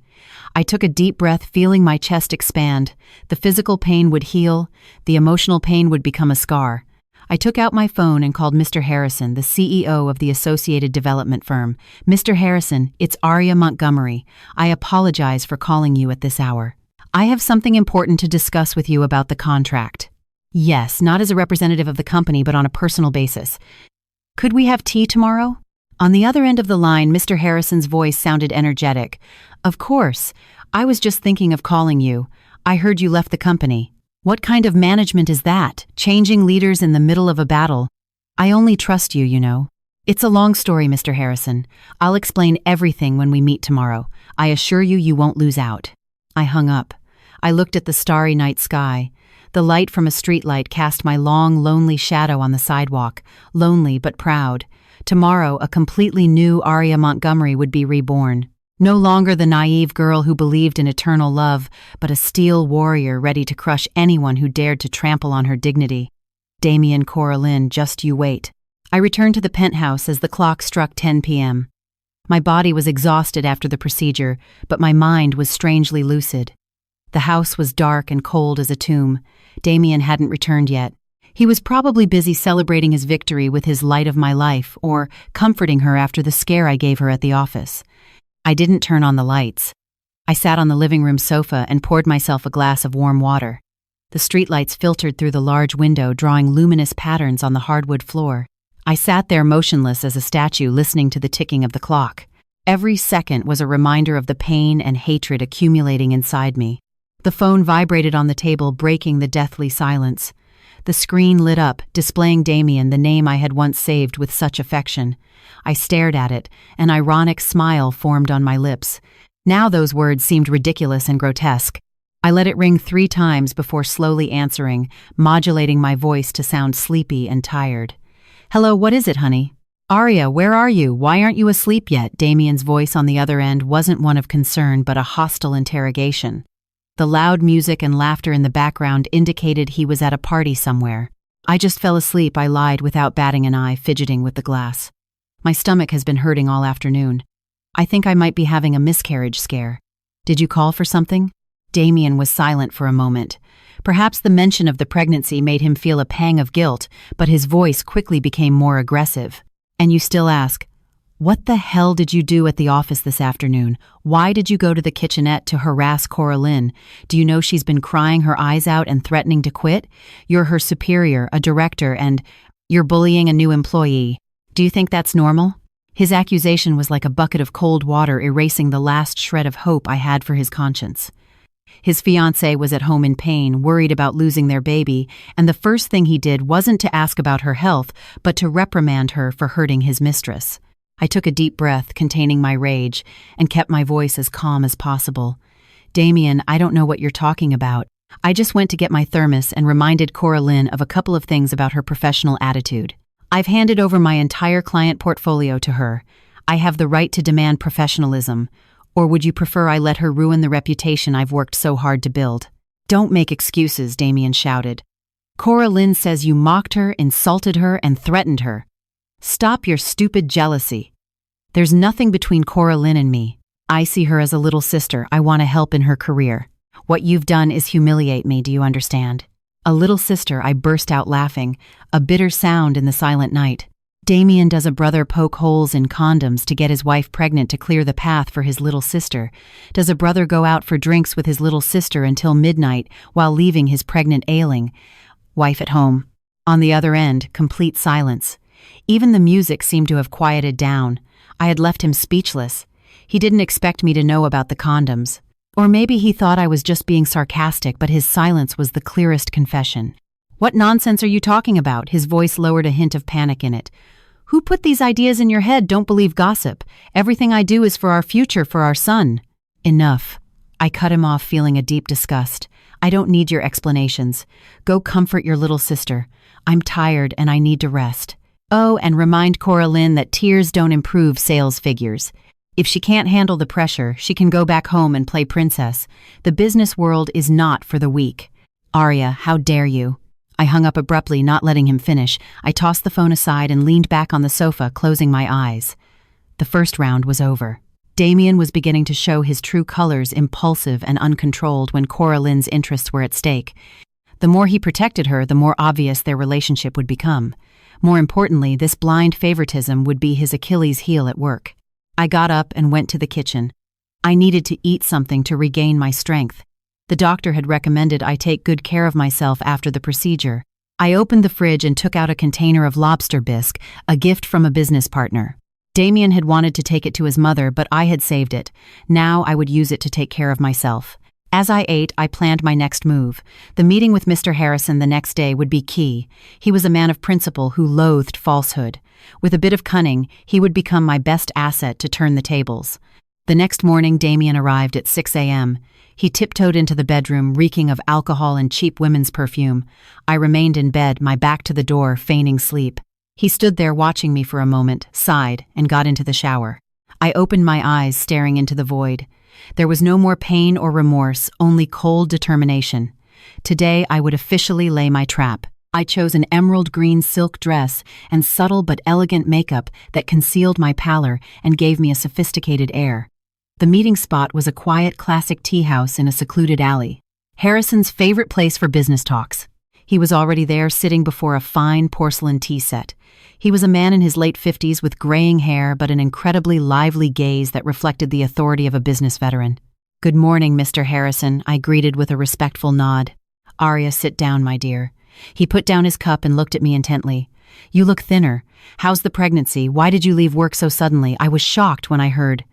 I took a deep breath, feeling my chest expand. The physical pain would heal. The emotional pain would become a scar. I took out my phone and called Mr. Harrison, the CEO of the Associated Development Firm. Mr. Harrison, it's Aria Montgomery. I apologize for calling you at this hour. I have something important to discuss with you about the contract. Yes, not as a representative of the company, but on a personal basis. Could we have tea tomorrow? On the other end of the line, Mr. Harrison's voice sounded energetic. Of course. I was just thinking of calling you. I heard you left the company. What kind of management is that? Changing leaders in the middle of a battle? I only trust you, you know. It's a long story, Mr. Harrison. I'll explain everything when we meet tomorrow. I assure you, you won't lose out. I hung up. I looked at the starry night sky. The light from a streetlight cast my long, lonely shadow on the sidewalk, lonely but proud. Tomorrow, a completely new Aria Montgomery would be reborn. No longer the naive girl who believed in eternal love, but a steel warrior ready to crush anyone who dared to trample on her dignity. Damien, Cora Lynn, just you wait. I returned to the penthouse as the clock struck 10 p.m. My body was exhausted after the procedure, but my mind was strangely lucid. The house was dark and cold as a tomb. Damien hadn't returned yet. He was probably busy celebrating his victory with his light of my life, or comforting her after the scare I gave her at the office. I didn't turn on the lights. I sat on the living room sofa and poured myself a glass of warm water. The streetlights filtered through the large window, drawing luminous patterns on the hardwood floor. I sat there motionless as a statue, listening to the ticking of the clock. Every second was a reminder of the pain and hatred accumulating inside me. The phone vibrated on the table, breaking the deathly silence. The screen lit up, displaying Damien, the name I had once saved with such affection. I stared at it. An ironic smile formed on my lips. Now those words seemed ridiculous and grotesque. I let it ring 3 times before slowly answering, modulating my voice to sound sleepy and tired. Hello, what is it, honey? Aria, where are you? Why aren't you asleep yet? Damien's voice on the other end wasn't one of concern, but a hostile interrogation. The loud music and laughter in the background indicated he was at a party somewhere. I just fell asleep, I lied without batting an eye, fidgeting with the glass. My stomach has been hurting all afternoon. I think I might be having a miscarriage scare. Did you call for something? Damien was silent for a moment. Perhaps the mention of the pregnancy made him feel a pang of guilt, but his voice quickly became more aggressive. And you still ask, what the hell did you do at the office this afternoon? Why did you go to the kitchenette to harass Cora Lynn? Do you know she's been crying her eyes out and threatening to quit? You're her superior, a director, and you're bullying a new employee. Do you think that's normal? His accusation was like a bucket of cold water erasing the last shred of hope I had for his conscience. His fiancé was at home in pain, worried about losing their baby, and the first thing he did wasn't to ask about her health, but to reprimand her for hurting his mistress. I took a deep breath, containing my rage, and kept my voice as calm as possible. Damien, I don't know what you're talking about. I just went to get my thermos and reminded Cora Lynn of a couple of things about her professional attitude. I've handed over my entire client portfolio to her. I have the right to demand professionalism. Or would you prefer I let her ruin the reputation I've worked so hard to build? Don't make excuses, Damien shouted. Cora Lynn says you mocked her, insulted her, and threatened her. Stop your stupid jealousy. There's nothing between Cora Lynn and me. I see her as a little sister. I want to help in her career. What you've done is humiliate me, do you understand? A little sister, I burst out laughing, a bitter sound in the silent night. Damien, does a brother poke holes in condoms to get his wife pregnant to clear the path for his little sister? Does a brother go out for drinks with his little sister until midnight while leaving his pregnant ailing wife at home? On the other end, complete silence. Even the music seemed to have quieted down. I had left him speechless. He didn't expect me to know about the condoms. Or maybe he thought I was just being sarcastic, but his silence was the clearest confession. "What nonsense are you talking about?" His voice lowered a hint of panic in it. "Who put these ideas in your head? Don't believe gossip. Everything I do is for our future, for our son." "Enough." I cut him off, feeling a deep disgust. "I don't need your explanations. Go comfort your little sister. I'm tired and I need to rest. Oh, and remind Coraline that tears don't improve sales figures. If she can't handle the pressure, she can go back home and play princess. The business world is not for the weak." "Arya, how dare you?" I hung up abruptly, not letting him finish. I tossed the phone aside and leaned back on the sofa, closing my eyes. The first round was over. Damien was beginning to show his true colors, impulsive and uncontrolled when Coraline's interests were at stake. The more he protected her, the more obvious their relationship would become. More importantly, this blind favoritism would be his Achilles heel at work. I got up and went to the kitchen. I needed to eat something to regain my strength. The doctor had recommended I take good care of myself after the procedure. I opened the fridge and took out a container of lobster bisque, a gift from a business partner. Damien had wanted to take it to his mother, but I had saved it. Now I would use it to take care of myself. As I ate, I planned my next move. The meeting with Mr. Harrison the next day would be key. He was a man of principle who loathed falsehood. With a bit of cunning, he would become my best asset to turn the tables. The next morning, Damien arrived at 6 a.m. He tiptoed into the bedroom, reeking of alcohol and cheap women's perfume. I remained in bed, my back to the door, feigning sleep. He stood there watching me for a moment, sighed, and got into the shower. I opened my eyes, staring into the void. There was no more pain or remorse, only cold determination. Today, I would officially lay my trap. I chose an emerald green silk dress and subtle but elegant makeup that concealed my pallor and gave me a sophisticated air. The meeting spot was a quiet, classic tea house in a secluded alley. Harrison's favorite place for business talks. He was already there, sitting before a fine porcelain tea set. He was a man in his late 50s with graying hair but an incredibly lively gaze that reflected the authority of a business veteran. "Good morning, Mr. Harrison," I greeted with a respectful nod. "Arya, sit down, my dear." He put down his cup and looked at me intently. "You look thinner. How's the pregnancy? Why did you leave work so suddenly?" I was shocked when I heard.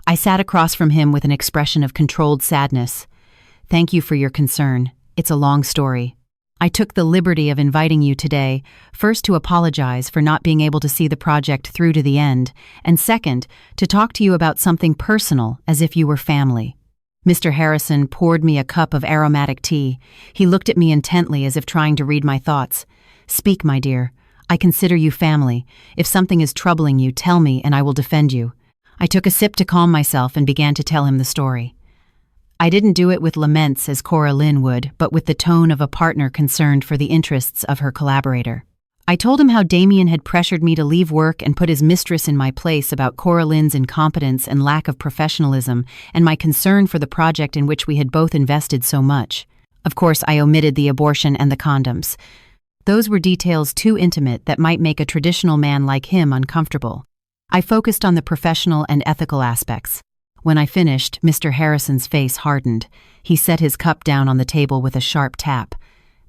I sat across from him with an expression of controlled sadness. "Thank you for your concern. It's a long story. I took the liberty of inviting you today, first to apologize for not being able to see the project through to the end, and second, to talk to you about something personal, as if you were family." Mr. Harrison poured me a cup of aromatic tea. He looked at me intently as if trying to read my thoughts. "Speak, my dear. I consider you family. If something is troubling you, tell me and I will defend you." I took a sip to calm myself and began to tell him the story. I didn't do it with laments as Coraline would, but with the tone of a partner concerned for the interests of her collaborator. I told him how Damien had pressured me to leave work and put his mistress in my place, about Coraline's incompetence and lack of professionalism, and my concern for the project in which we had both invested so much. Of course, I omitted the abortion and the condoms. Those were details too intimate that might make a traditional man like him uncomfortable. I focused on the professional and ethical aspects. When I finished, Mr. Harrison's face hardened. He set his cup down on the table with a sharp tap.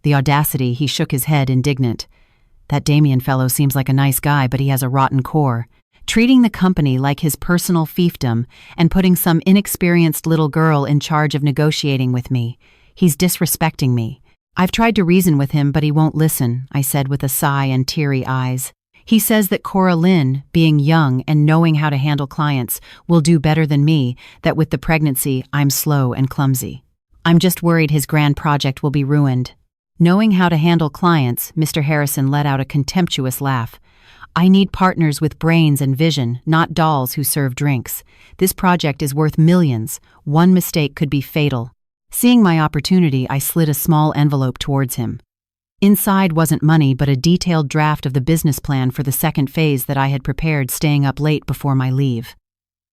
The audacity, he shook his head, indignant. "That Damien fellow seems like a nice guy, but he has a rotten core. Treating the company like his personal fiefdom and putting some inexperienced little girl in charge of negotiating with me. He's disrespecting me. I've tried to reason with him, but he won't listen," I said with a sigh and teary eyes. "He says that Coraline, being young and knowing how to handle clients, will do better than me, that with the pregnancy, I'm slow and clumsy. I'm just worried his grand project will be ruined." Knowing how to handle clients, Mr. Harrison let out a contemptuous laugh. "I need partners with brains and vision, not dolls who serve drinks. This project is worth millions. One mistake could be fatal." Seeing my opportunity, I slid a small envelope towards him. Inside wasn't money, but a detailed draft of the business plan for the second phase that I had prepared, staying up late before my leave.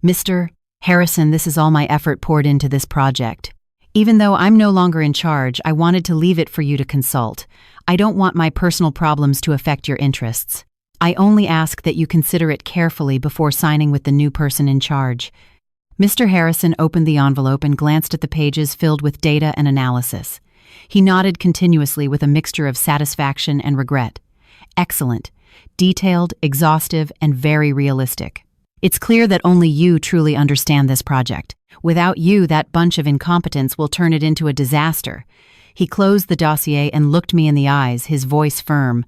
"Mr. Harrison, this is all my effort poured into this project. Even though I'm no longer in charge, I wanted to leave it for you to consult. I don't want my personal problems to affect your interests. I only ask that you consider it carefully before signing with the new person in charge." Mr. Harrison opened the envelope and glanced at the pages filled with data and analysis. He nodded continuously with a mixture of satisfaction and regret. "Excellent. detailed, exhaustive, and very realistic. It's clear that only you truly understand this project. Without you, that bunch of incompetents will turn it into a disaster. He closed the dossier and looked me in the eyes, his voice firm.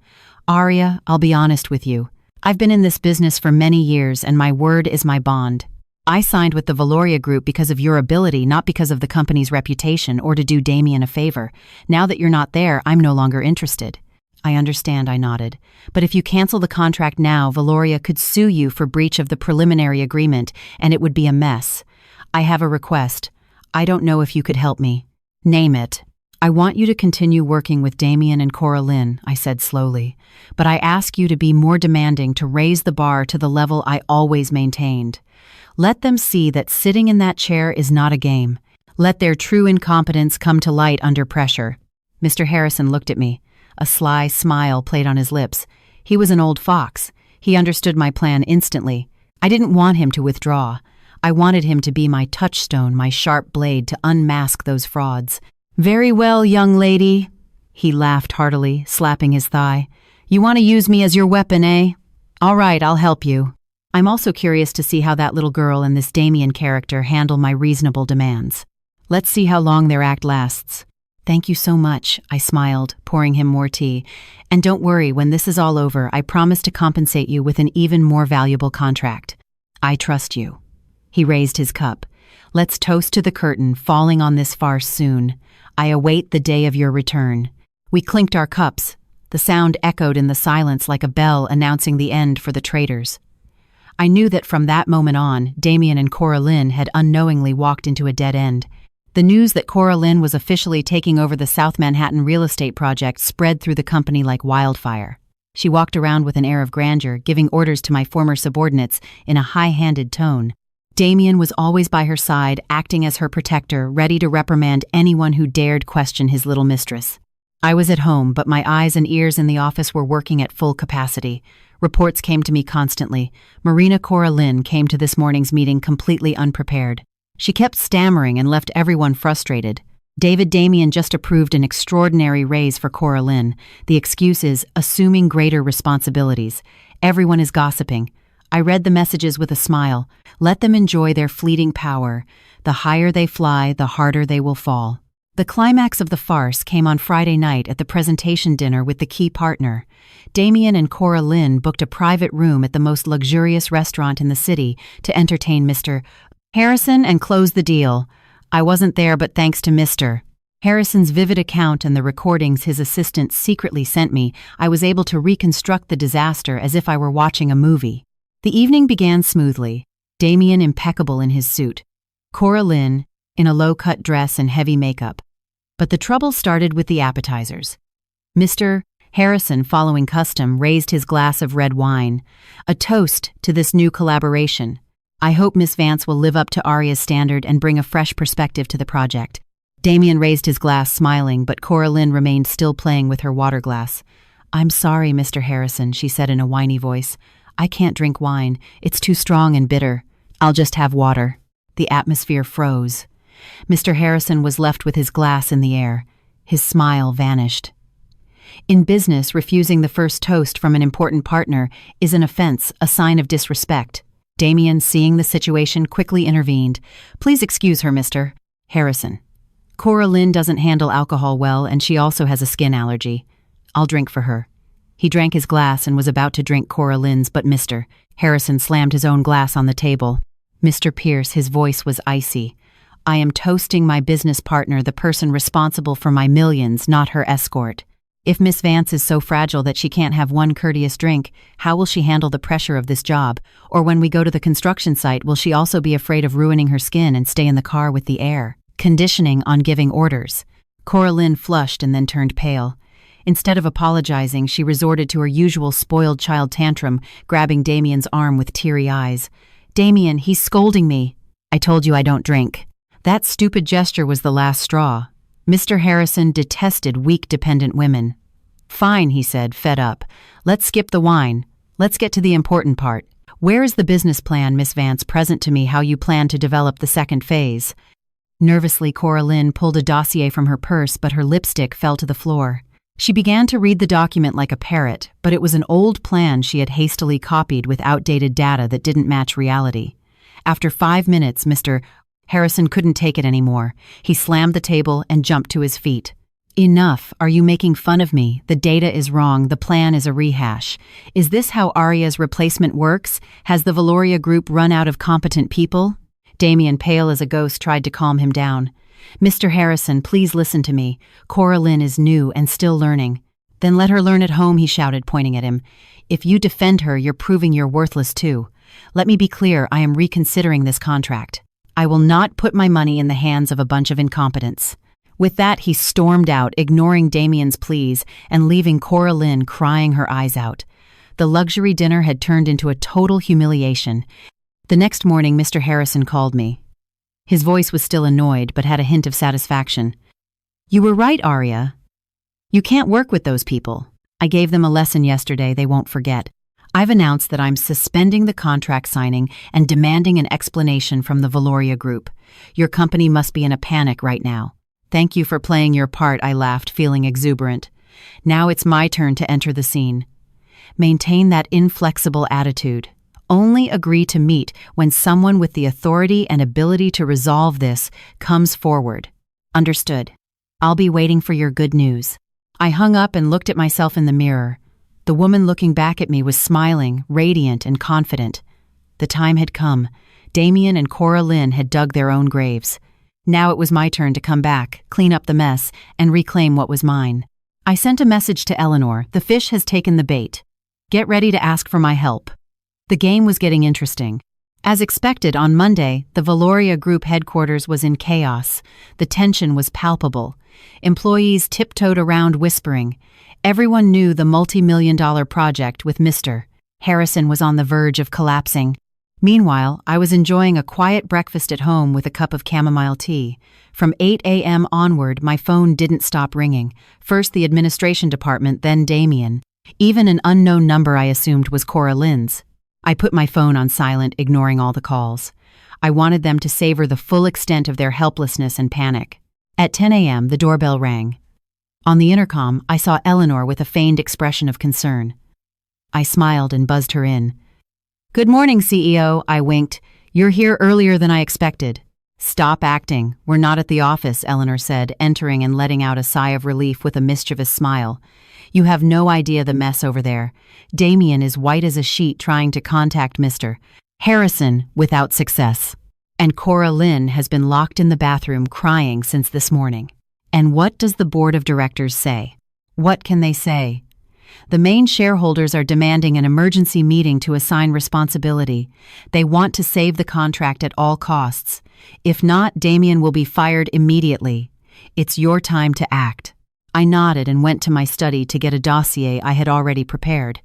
Arya, I'll be honest with you. I've been in this business for many years, and my word is my bond. I signed with the Valoria Group because of your ability, not because of the company's reputation or to do Damien a favor. Now that you're not there, I'm no longer interested. I understand, I nodded. But if you cancel the contract now, Valoria could sue you for breach of the preliminary agreement, and it would be a mess. I have a request. I don't know if you could help me. Name it. I want you to continue working with Damien and Coraline, I said slowly. But I ask you to be more demanding, to raise the bar to the level I always maintained. Let them see that sitting in that chair is not a game. Let their true incompetence come to light under pressure. Mr. Harrison looked at me. A sly smile played on his lips. He was an old fox. He understood my plan instantly. I didn't want him to withdraw. I wanted him to be my touchstone, my sharp blade to unmask those frauds. Very well, young lady. He laughed heartily, slapping his thigh. You want to use me as your weapon, eh? All right, I'll help you. I'm also curious to see how that little girl and this Damien character handle my reasonable demands. Let's see how long their act lasts. Thank you so much, I smiled, pouring him more tea. And don't worry, when this is all over, I promise to compensate you with an even more valuable contract. I trust you. He raised his cup. Let's toast to the curtain falling on this farce soon. I await the day of your return. We clinked our cups. The sound echoed in the silence like a bell announcing the end for the traitors. I knew that from that moment on, Damien and Coraline had unknowingly walked into a dead end. The news that Coraline was officially taking over the South Manhattan real estate project spread through the company like wildfire. She walked around with an air of grandeur, giving orders to my former subordinates in a high-handed tone. Damien was always by her side, acting as her protector, ready to reprimand anyone who dared question his little mistress. I was at home, but my eyes and ears in the office were working at full capacity. Reports came to me constantly. Marina Coraline came to this morning's meeting completely unprepared. She kept stammering and left everyone frustrated. David Damien just approved an extraordinary raise for Coraline. The excuse is assuming greater responsibilities. Everyone is gossiping. I read the messages with a smile. Let them enjoy their fleeting power. The higher they fly, the harder they will fall. The climax of the farce came on Friday night at the presentation dinner with the key partner. Damien and Coraline booked a private room at the most luxurious restaurant in the city to entertain Mr. Harrison and close the deal. I wasn't there, but thanks to Mr. Harrison's vivid account and the recordings his assistant secretly sent me, I was able to reconstruct the disaster as if I were watching a movie. The evening began smoothly, Damien impeccable in his suit, Coraline in a low-cut dress and heavy makeup. But the trouble started with the appetizers. Mr. Harrison, following custom, raised his glass of red wine, a toast to this new collaboration. I hope Miss Vance will live up to Arya's standard and bring a fresh perspective to the project. Damien raised his glass, smiling, but Coraline remained still playing with her water glass. I'm sorry, Mr. Harrison, she said in a whiny voice. I can't drink wine. It's too strong and bitter. I'll just have water. The atmosphere froze. Mr. Harrison was left with his glass in the air. His smile vanished. In business, refusing the first toast from an important partner is an offense, a sign of disrespect. Damien, seeing the situation, quickly intervened. Please excuse her, Mr. Harrison. Coraline doesn't handle alcohol well, and she also has a skin allergy. I'll drink for her. He drank his glass and was about to drink Coraline's, but Mr. Harrison slammed his own glass on the table. Mr. Pierce, his voice was icy. I am toasting my business partner, the person responsible for my millions, not her escort. If Miss Vance is so fragile that she can't have one courteous drink, how will she handle the pressure of this job? Or when we go to the construction site, will she also be afraid of ruining her skin and stay in the car with the air conditioning on giving orders? Coraline flushed and then turned pale. Instead of apologizing, she resorted to her usual spoiled child tantrum, grabbing Damien's arm with teary eyes. Damien, he's scolding me. I told you I don't drink. That stupid gesture was the last straw. Mr. Harrison detested weak, dependent women. Fine, he said, fed up. Let's skip the wine. Let's get to the important part. Where is the business plan, Miss Vance? Present to me how you plan to develop the second phase. Nervously, Coraline pulled a dossier from her purse, but her lipstick fell to the floor. She began to read the document like a parrot, but it was an old plan she had hastily copied with outdated data that didn't match reality. After 5 minutes, Mr. Harrison couldn't take it anymore. He slammed the table and jumped to his feet. Enough. Are you making fun of me? The data is wrong. The plan is a rehash. Is this how Arya's replacement works? Has the Valoria Group run out of competent people? Damien, pale as a ghost, tried to calm him down. Mr. Harrison, please listen to me. Cora Lynn is new and still learning. Then let her learn at home, he shouted, pointing at him. If you defend her, you're proving you're worthless too. Let me be clear, I am reconsidering this contract. I will not put my money in the hands of a bunch of incompetents. With that, he stormed out, ignoring Damien's pleas and leaving Cora Lynn crying her eyes out. The luxury dinner had turned into a total humiliation. The next morning, Mr. Harrison called me. His voice was still annoyed, but had a hint of satisfaction. You were right, Arya. You can't work with those people. I gave them a lesson yesterday they won't forget. I've announced that I'm suspending the contract signing and demanding an explanation from the Valoria Group. Your company must be in a panic right now. Thank you for playing your part, I laughed, feeling exuberant. Now it's my turn to enter the scene. Maintain that inflexible attitude. Only agree to meet when someone with the authority and ability to resolve this comes forward. Understood. I'll be waiting for your good news. I hung up and looked at myself in the mirror. The woman looking back at me was smiling, radiant, and confident. The time had come. Damien and Cora Lynn had dug their own graves. Now it was my turn to come back, clean up the mess, and reclaim what was mine. I sent a message to Eleanor. The fish has taken the bait. Get ready to ask for my help. The game was getting interesting. As expected, on Monday, the Valoria Group headquarters was in chaos. The tension was palpable. Employees tiptoed around whispering. Everyone knew the multi-million-dollar project with Mr. Harrison was on the verge of collapsing. Meanwhile, I was enjoying a quiet breakfast at home with a cup of chamomile tea. From 8 a.m. onward, my phone didn't stop ringing. First the administration department, then Damien. Even an unknown number I assumed was Cora Lynn's. I put my phone on silent, ignoring all the calls. I wanted them to savor the full extent of their helplessness and panic. At 10 a.m., the doorbell rang. On the intercom, I saw Eleanor with a feigned expression of concern. I smiled and buzzed her in. Good morning, CEO, I winked. You're here earlier than I expected. Stop acting. We're not at the office, Eleanor said, entering and letting out a sigh of relief with a mischievous smile. You have no idea the mess over there. Damien is white as a sheet trying to contact Mr. Harrison without success. And Cora Lynn has been locked in the bathroom crying since this morning. And what does the board of directors say? What can they say? The main shareholders are demanding an emergency meeting to assign responsibility. They want to save the contract at all costs. If not, Damien will be fired immediately. It's your time to act. I nodded and went to my study to get a dossier I had already prepared.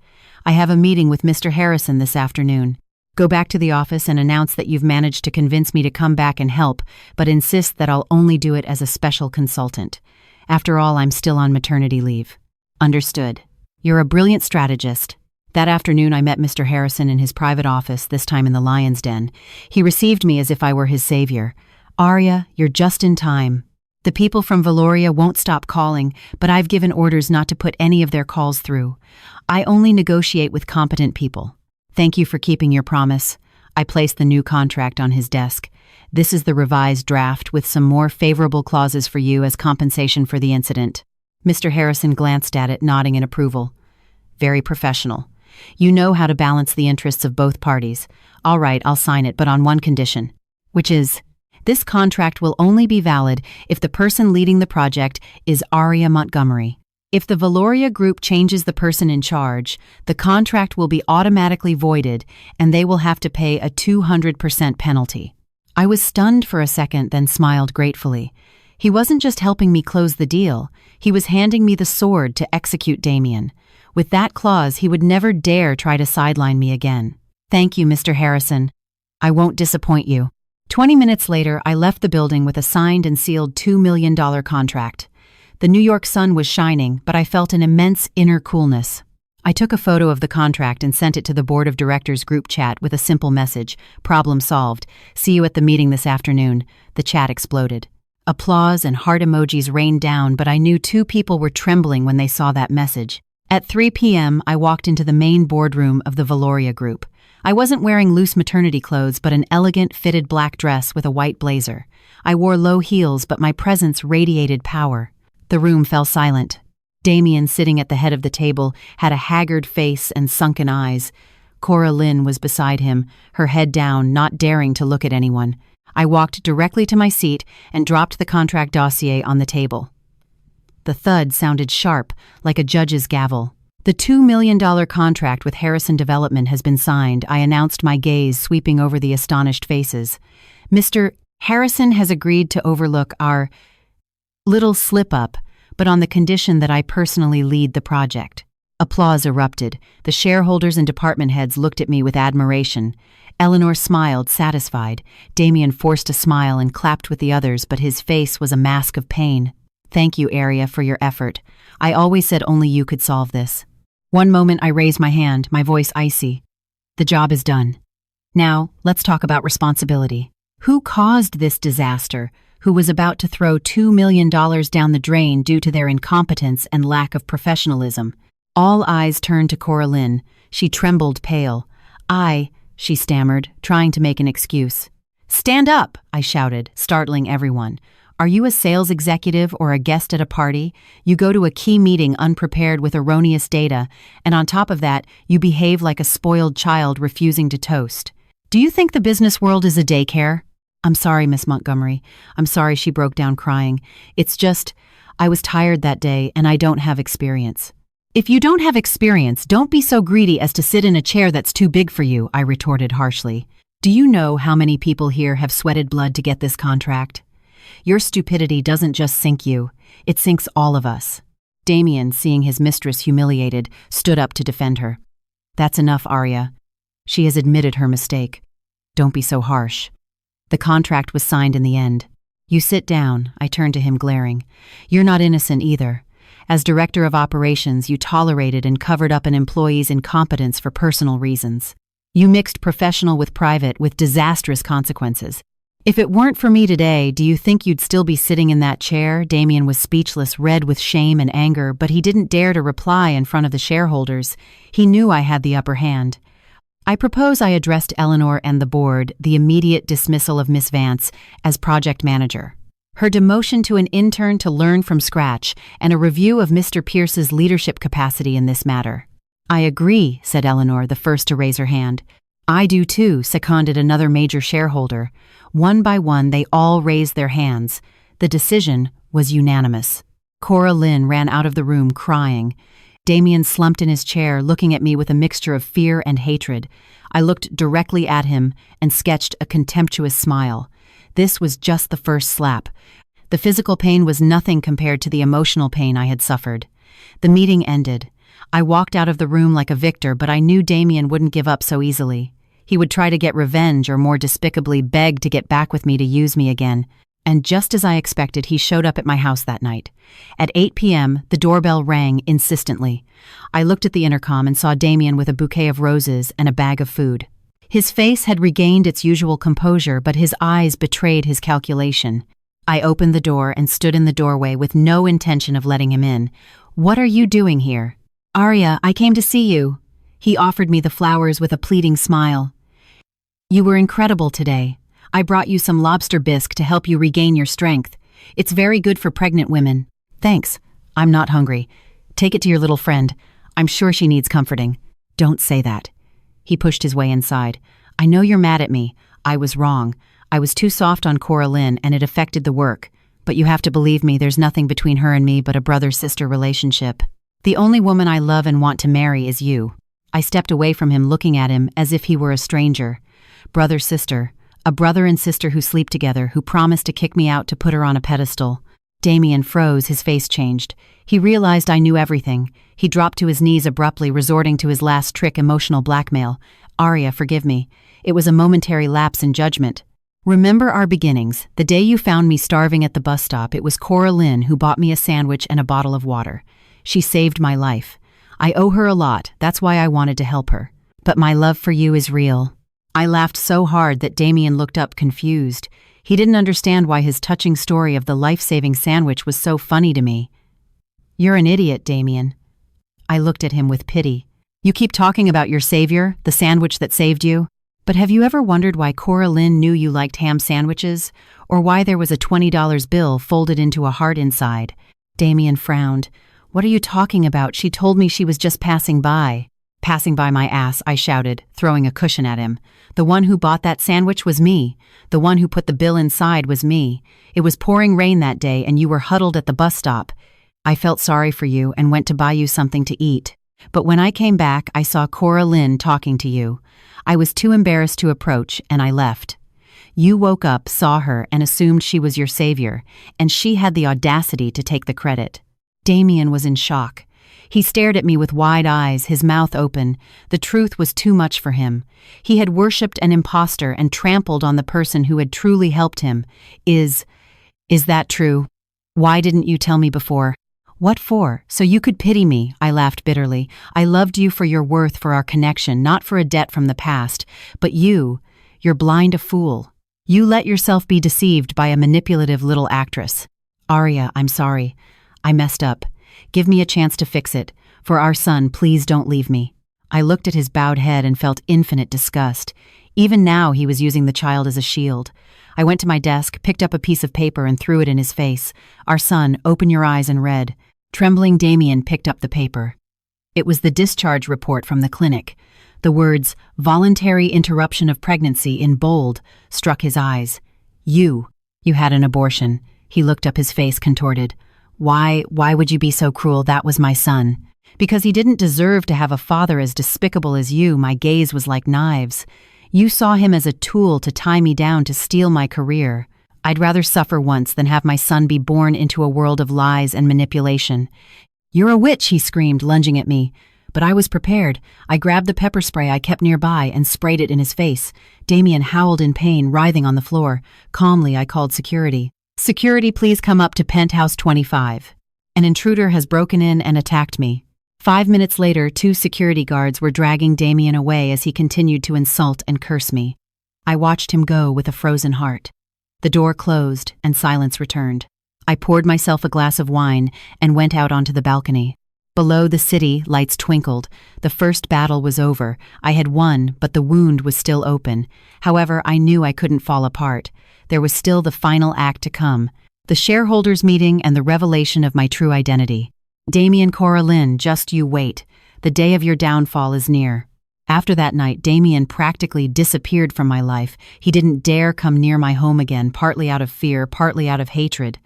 I have a meeting with Mr. Harrison this afternoon. Go back to the office and announce that you've managed to convince me to come back and help, but insist that I'll only do it as a special consultant. After all, I'm still on maternity leave. Understood. You're a brilliant strategist. That afternoon, I met Mr. Harrison in his private office, this time in the lion's den. He received me as if I were his savior. Arya, you're just in time. The people from Valoria won't stop calling, but I've given orders not to put any of their calls through. I only negotiate with competent people. Thank you for keeping your promise. I placed the new contract on his desk. This is the revised draft with some more favorable clauses for you as compensation for the incident. Mr. Harrison glanced at it, nodding in approval. Very professional. You know how to balance the interests of both parties. All right, I'll sign it, but on one condition, which is, this contract will only be valid if the person leading the project is Arya Montgomery. If the Valoria Group changes the person in charge, the contract will be automatically voided and they will have to pay a 200% penalty. I was stunned for a second, then smiled gratefully. He wasn't just helping me close the deal, he was handing me the sword to execute Damien. With that clause, he would never dare try to sideline me again. Thank you, Mr. Harrison. I won't disappoint you. 20 minutes later, I left the building with a signed and sealed $2 million contract. The New York sun was shining, but I felt an immense inner coolness. I took a photo of the contract and sent it to the board of directors group chat with a simple message, problem solved, see you at the meeting this afternoon. The chat exploded. Applause and heart emojis rained down, but I knew two people were trembling when they saw that message. At 3 p.m., I walked into the main boardroom of the Valoria Group. I wasn't wearing loose maternity clothes, but an elegant, fitted black dress with a white blazer. I wore low heels, but my presence radiated power. The room fell silent. Damien, sitting at the head of the table, had a haggard face and sunken eyes. Cora Lynn was beside him, her head down, not daring to look at anyone. I walked directly to my seat and dropped the contract dossier on the table. The thud sounded sharp, like a judge's gavel. The $2 million contract with Harrison Development has been signed, I announced, my gaze sweeping over the astonished faces. Mr. Harrison has agreed to overlook our little slip-up, but on the condition that I personally lead the project. Applause erupted. The shareholders and department heads looked at me with admiration. Eleanor smiled, satisfied. Damien forced a smile and clapped with the others, but his face was a mask of pain. Thank you, Aria, for your effort. I always said only you could solve this. One moment I raised my hand, my voice icy. The job is done. Now, let's talk about responsibility. Who caused this disaster? Who was about to throw $2 million down the drain due to their incompetence and lack of professionalism? All eyes turned to Cora Lynn. She trembled pale. She stammered, trying to make an excuse. Stand up, I shouted, startling everyone. Are you a sales executive or a guest at a party? You go to a key meeting unprepared with erroneous data, and on top of that, you behave like a spoiled child refusing to toast. Do you think the business world is a daycare? I'm sorry, Miss Montgomery. I'm sorry, she broke down crying. It's just, I was tired that day and I don't have experience. If you don't have experience, don't be so greedy as to sit in a chair that's too big for you, I retorted harshly. Do you know how many people here have sweated blood to get this contract? Your stupidity doesn't just sink you, it sinks all of us. Damien, seeing his mistress humiliated, stood up to defend her. That's enough, Aria. She has admitted her mistake. Don't be so harsh. The contract was signed in the end. You sit down, I turned to him glaring. You're not innocent either. As director of operations, you tolerated and covered up an employee's incompetence for personal reasons. You mixed professional with private with disastrous consequences. If it weren't for me today, do you think you'd still be sitting in that chair? Damien was speechless, red with shame and anger, but he didn't dare to reply in front of the shareholders. He knew I had the upper hand. I propose I addressed Eleanor and the board the immediate dismissal of Miss Vance as project manager, her demotion to an intern to learn from scratch, and a review of Mr. Pierce's leadership capacity in this matter. I agree, said Eleanor, the first to raise her hand. I do too, seconded another major shareholder. One by one, they all raised their hands. The decision was unanimous. Cora Lynn ran out of the room crying. Damien slumped in his chair, looking at me with a mixture of fear and hatred. I looked directly at him and sketched a contemptuous smile. This was just the first slap. The physical pain was nothing compared to the emotional pain I had suffered. The meeting ended. I walked out of the room like a victor, but I knew Damien wouldn't give up so easily. He would try to get revenge or more despicably beg to get back with me to use me again. And just as I expected, he showed up at my house that night. At 8 p.m., the doorbell rang insistently. I looked at the intercom and saw Damien with a bouquet of roses and a bag of food. His face had regained its usual composure, but his eyes betrayed his calculation. I opened the door and stood in the doorway with no intention of letting him in. What are you doing here? Aria, I came to see you. He offered me the flowers with a pleading smile. You were incredible today. I brought you some lobster bisque to help you regain your strength. It's very good for pregnant women. Thanks. I'm not hungry. Take it to your little friend. I'm sure she needs comforting. Don't say that. He pushed his way inside. I know you're mad at me. I was wrong. I was too soft on Cora Lynn and it affected the work. But you have to believe me, there's nothing between her and me but a brother-sister relationship. The only woman I love and want to marry is you. I stepped away from him, looking at him as if he were a stranger. Brother-sister. A brother and sister who sleep together, who promised to kick me out to put her on a pedestal. Damien froze, his face changed. He realized I knew everything. He dropped to his knees abruptly, resorting to his last trick, emotional blackmail. Aria, forgive me. It was a momentary lapse in judgment. Remember our beginnings. The day you found me starving at the bus stop, it was Cora Lynn who bought me a sandwich and a bottle of water. She saved my life. I owe her a lot, that's why I wanted to help her. But my love for you is real. I laughed so hard that Damien looked up confused. He didn't understand why his touching story of the life-saving sandwich was so funny to me. "You're an idiot, Damien." I looked at him with pity. "You keep talking about your savior, the sandwich that saved you. But have you ever wondered why Cora Lynn knew you liked ham sandwiches? Or why there was a $20 bill folded into a heart inside?" Damien frowned. "What are you talking about? She told me she was just passing by." "Passing by my ass," I shouted, throwing a cushion at him. "The one who bought that sandwich was me. The one who put the bill inside was me. It was pouring rain that day and you were huddled at the bus stop. I felt sorry for you and went to buy you something to eat. But when I came back, I saw Cora Lynn talking to you. I was too embarrassed to approach, and I left. You woke up, saw her, and assumed she was your savior, and she had the audacity to take the credit." Damien was in shock. He stared at me with wide eyes, his mouth open. The truth was too much for him. He had worshipped an imposter and trampled on the person who had truly helped him. Is that true? Why didn't you tell me before?" "What for? So you could pity me," I laughed bitterly. "I loved you for your worth, for our connection, not for a debt from the past. But you're blind, a fool. You let yourself be deceived by a manipulative little actress." "Arya, I'm sorry. I messed up. Give me a chance to fix it. For our son, please don't leave me." I looked at his bowed head and felt infinite disgust. Even now he was using the child as a shield. I went to my desk, picked up a piece of paper and threw it in his face. "Our son, open your eyes and read." Trembling Damien picked up the paper. It was the discharge report from the clinic. The words, "voluntary interruption of pregnancy" in bold, struck his eyes. You had an abortion." He looked up, his face contorted. Why would you be so cruel? That was my son. Because he didn't deserve to have a father as despicable as you." My gaze was like knives. "You saw him as a tool to tie me down, to steal my career. I'd rather suffer once than have my son be born into a world of lies and manipulation." "You're a witch," he screamed, lunging at me. But I was prepared. I grabbed the pepper spray I kept nearby and sprayed it in his face. Damien howled in pain, writhing on the floor. Calmly, I called security. "Security, please come up to penthouse 25. An intruder has broken in and attacked me." 5 minutes later, 2 security guards were dragging Damien away as he continued to insult and curse me. I watched him go with a frozen heart. The door closed and silence returned. I poured myself a glass of wine and went out onto the balcony. Below the city, lights twinkled. The first battle was over. I had won, but the wound was still open. However, I knew I couldn't fall apart. There was still the final act to come. The shareholders' meeting and the revelation of my true identity. "Damien Cora Lynn, just you wait. The day of your downfall is near." After that night, Damien practically disappeared from my life. He didn't dare come near my home again, partly out of fear, partly out of hatred.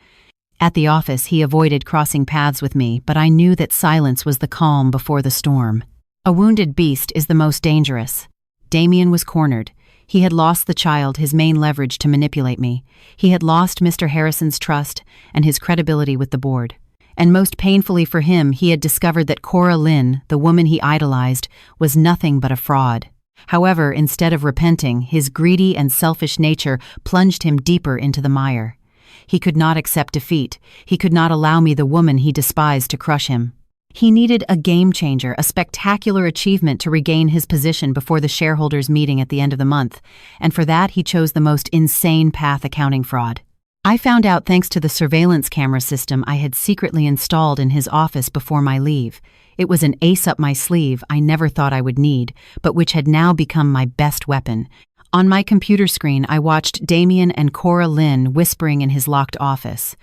At the office, he avoided crossing paths with me, but I knew that silence was the calm before the storm. A wounded beast is the most dangerous. Damien was cornered. He had lost the child, his main leverage to manipulate me. He had lost Mr. Harrison's trust and his credibility with the board. And most painfully for him, he had discovered that Cora Lynn, the woman he idolized, was nothing but a fraud. However, instead of repenting, his greedy and selfish nature plunged him deeper into the mire. He could not accept defeat. He could not allow me, the woman he despised, to crush him. He needed a game changer, a spectacular achievement to regain his position before the shareholders' meeting at the end of the month, and for that he chose the most insane path: accounting fraud. I found out thanks to the surveillance camera system I had secretly installed in his office before my leave. It was an ace up my sleeve I never thought I would need, but which had now become my best weapon. On my computer screen, I watched Damien and Cora Lynn whispering in his locked office.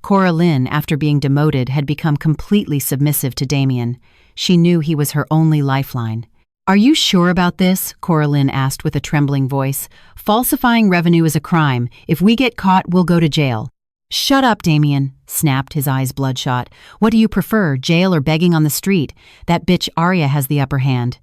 Cora Lynn, after being demoted, had become completely submissive to Damien. She knew he was her only lifeline. "Are you sure about this?" Cora Lynn asked with a trembling voice. "Falsifying revenue is a crime. If we get caught, we'll go to jail." "Shut up, Damien," snapped, his eyes bloodshot. "What do you prefer, jail or begging on the street? That bitch Arya has the upper hand.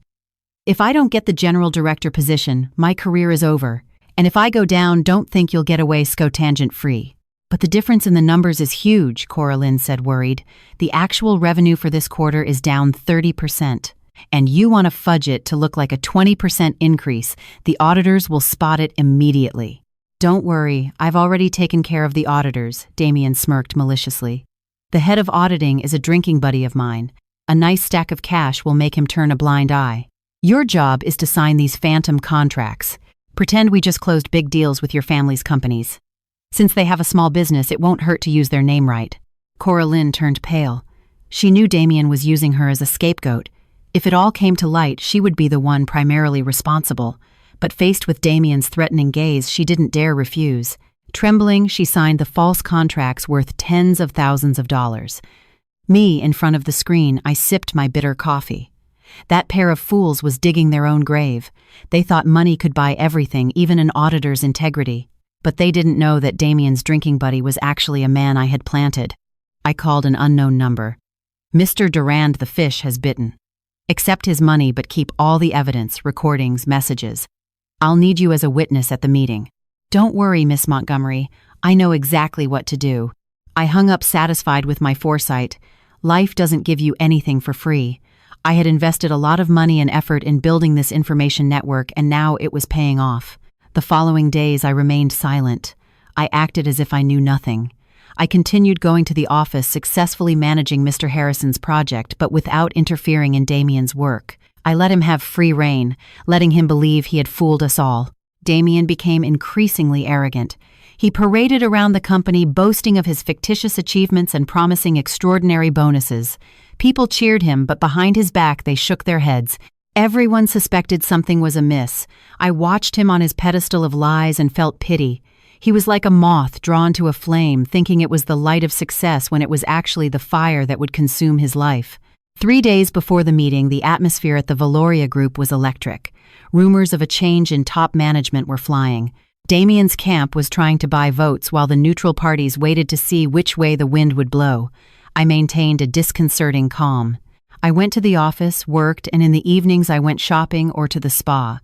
If I don't get the general director position, my career is over. And if I go down, don't think you'll get away scotangent-free." "But the difference in the numbers is huge," Cora Lynn said, worried. "The actual revenue for this quarter is down 30%. And you want to fudge it to look like a 20% increase. The auditors will spot it immediately." "Don't worry, I've already taken care of the auditors," Damien smirked maliciously. "The head of auditing is a drinking buddy of mine. A nice stack of cash will make him turn a blind eye. Your job is to sign these phantom contracts. Pretend we just closed big deals with your family's companies. Since they have a small business, it won't hurt to use their name right. Coraline turned pale. She knew Damien was using her as a scapegoat. If it all came to light, she would be the one primarily responsible. But faced with Damien's threatening gaze, she didn't dare refuse. Trembling, she signed the false contracts worth tens of thousands of dollars. Me, in front of the screen, I sipped my bitter coffee. That pair of fools was digging their own grave. They thought money could buy everything, even an auditor's integrity. But they didn't know that Damien's drinking buddy was actually a man I had planted. I called an unknown number. Mr. Durand the fish has bitten. Accept his money, but keep all the evidence, recordings, messages. I'll need you as a witness at the meeting. Don't worry, Miss Montgomery. I know exactly what to do. I hung up satisfied with my foresight. Life doesn't give you anything for free. I had invested a lot of money and effort in building this information network, and now it was paying off. The following days, I remained silent. I acted as if I knew nothing. I continued going to the office, successfully managing Mr. Harrison's project, but without interfering in Damien's work. I let him have free rein, letting him believe he had fooled us all. Damien became increasingly arrogant. He paraded around the company, boasting of his fictitious achievements and promising extraordinary bonuses. People cheered him, but behind his back they shook their heads. Everyone suspected something was amiss. I watched him on his pedestal of lies and felt pity. He was like a moth drawn to a flame, thinking it was the light of success when it was actually the fire that would consume his life. 3 days before the meeting, the atmosphere at the Valoria Group was electric. Rumors of a change in top management were flying. Damien's camp was trying to buy votes while the neutral parties waited to see which way the wind would blow. I maintained a disconcerting calm. I went to the office, worked, and in the evenings I went shopping or to the spa.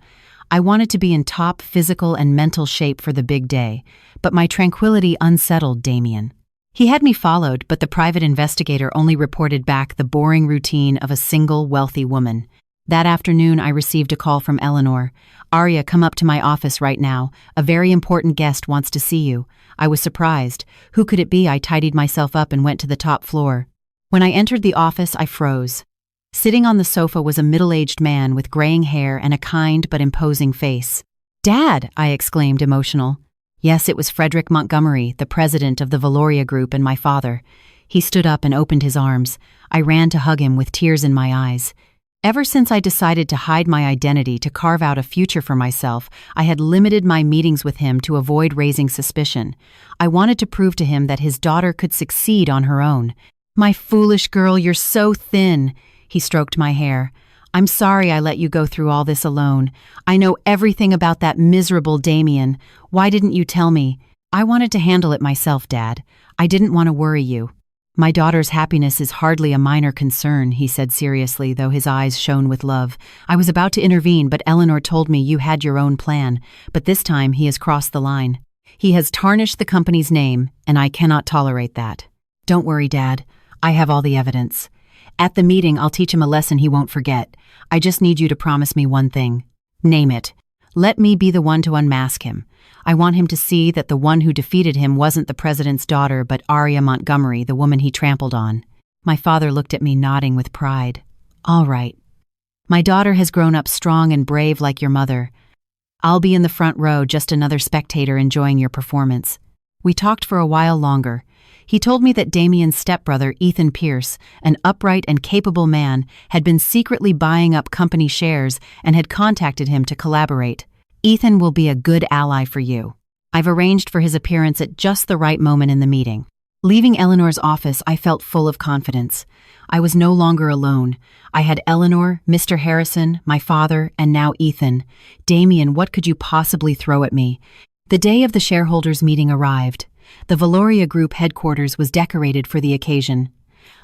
I wanted to be in top physical and mental shape for the big day, but my tranquility unsettled Damien. He had me followed, but the private investigator only reported back the boring routine of a single wealthy woman. That afternoon, I received a call from Eleanor. "Arya, come up to my office right now. A very important guest wants to see you." I was surprised. Who could it be? I tidied myself up and went to the top floor. When I entered the office, I froze. Sitting on the sofa was a middle-aged man with graying hair and a kind but imposing face. "Dad!" I exclaimed, emotional. Yes, it was Frederick Montgomery, the president of the Valoria Group, and my father. He stood up and opened his arms. I ran to hug him with tears in my eyes. Ever since I decided to hide my identity to carve out a future for myself, I had limited my meetings with him to avoid raising suspicion. I wanted to prove to him that his daughter could succeed on her own. "My foolish girl, you're so thin." He stroked my hair. "I'm sorry I let you go through all this alone. I know everything about that miserable Damien. Why didn't you tell me?" "I wanted to handle it myself, Dad. I didn't want to worry you." "My daughter's happiness is hardly a minor concern," he said seriously, though his eyes shone with love. "I was about to intervene, but Eleanor told me you had your own plan. But this time he has crossed the line. He has tarnished the company's name, and I cannot tolerate that." "Don't worry, Dad. I have all the evidence. At the meeting, I'll teach him a lesson he won't forget. I just need you to promise me one thing." "Name it. Let me be the one to unmask him. I want him to see that the one who defeated him wasn't the president's daughter, but Arya Montgomery, the woman he trampled on." My father looked at me, nodding with pride. "All right. My daughter has grown up strong and brave like your mother. I'll be in the front row, just another spectator enjoying your performance." We talked for a while longer. He told me that Damien's stepbrother, Ethan Pierce, an upright and capable man, had been secretly buying up company shares and had contacted him to collaborate. "Ethan will be a good ally for you. I've arranged for his appearance at just the right moment in the meeting." Leaving Eleanor's office, I felt full of confidence. I was no longer alone. I had Eleanor, Mr. Harrison, my father, and now Ethan. "Damien, what could you possibly throw at me?" The day of the shareholders' meeting arrived. The Valoria Group headquarters was decorated for the occasion.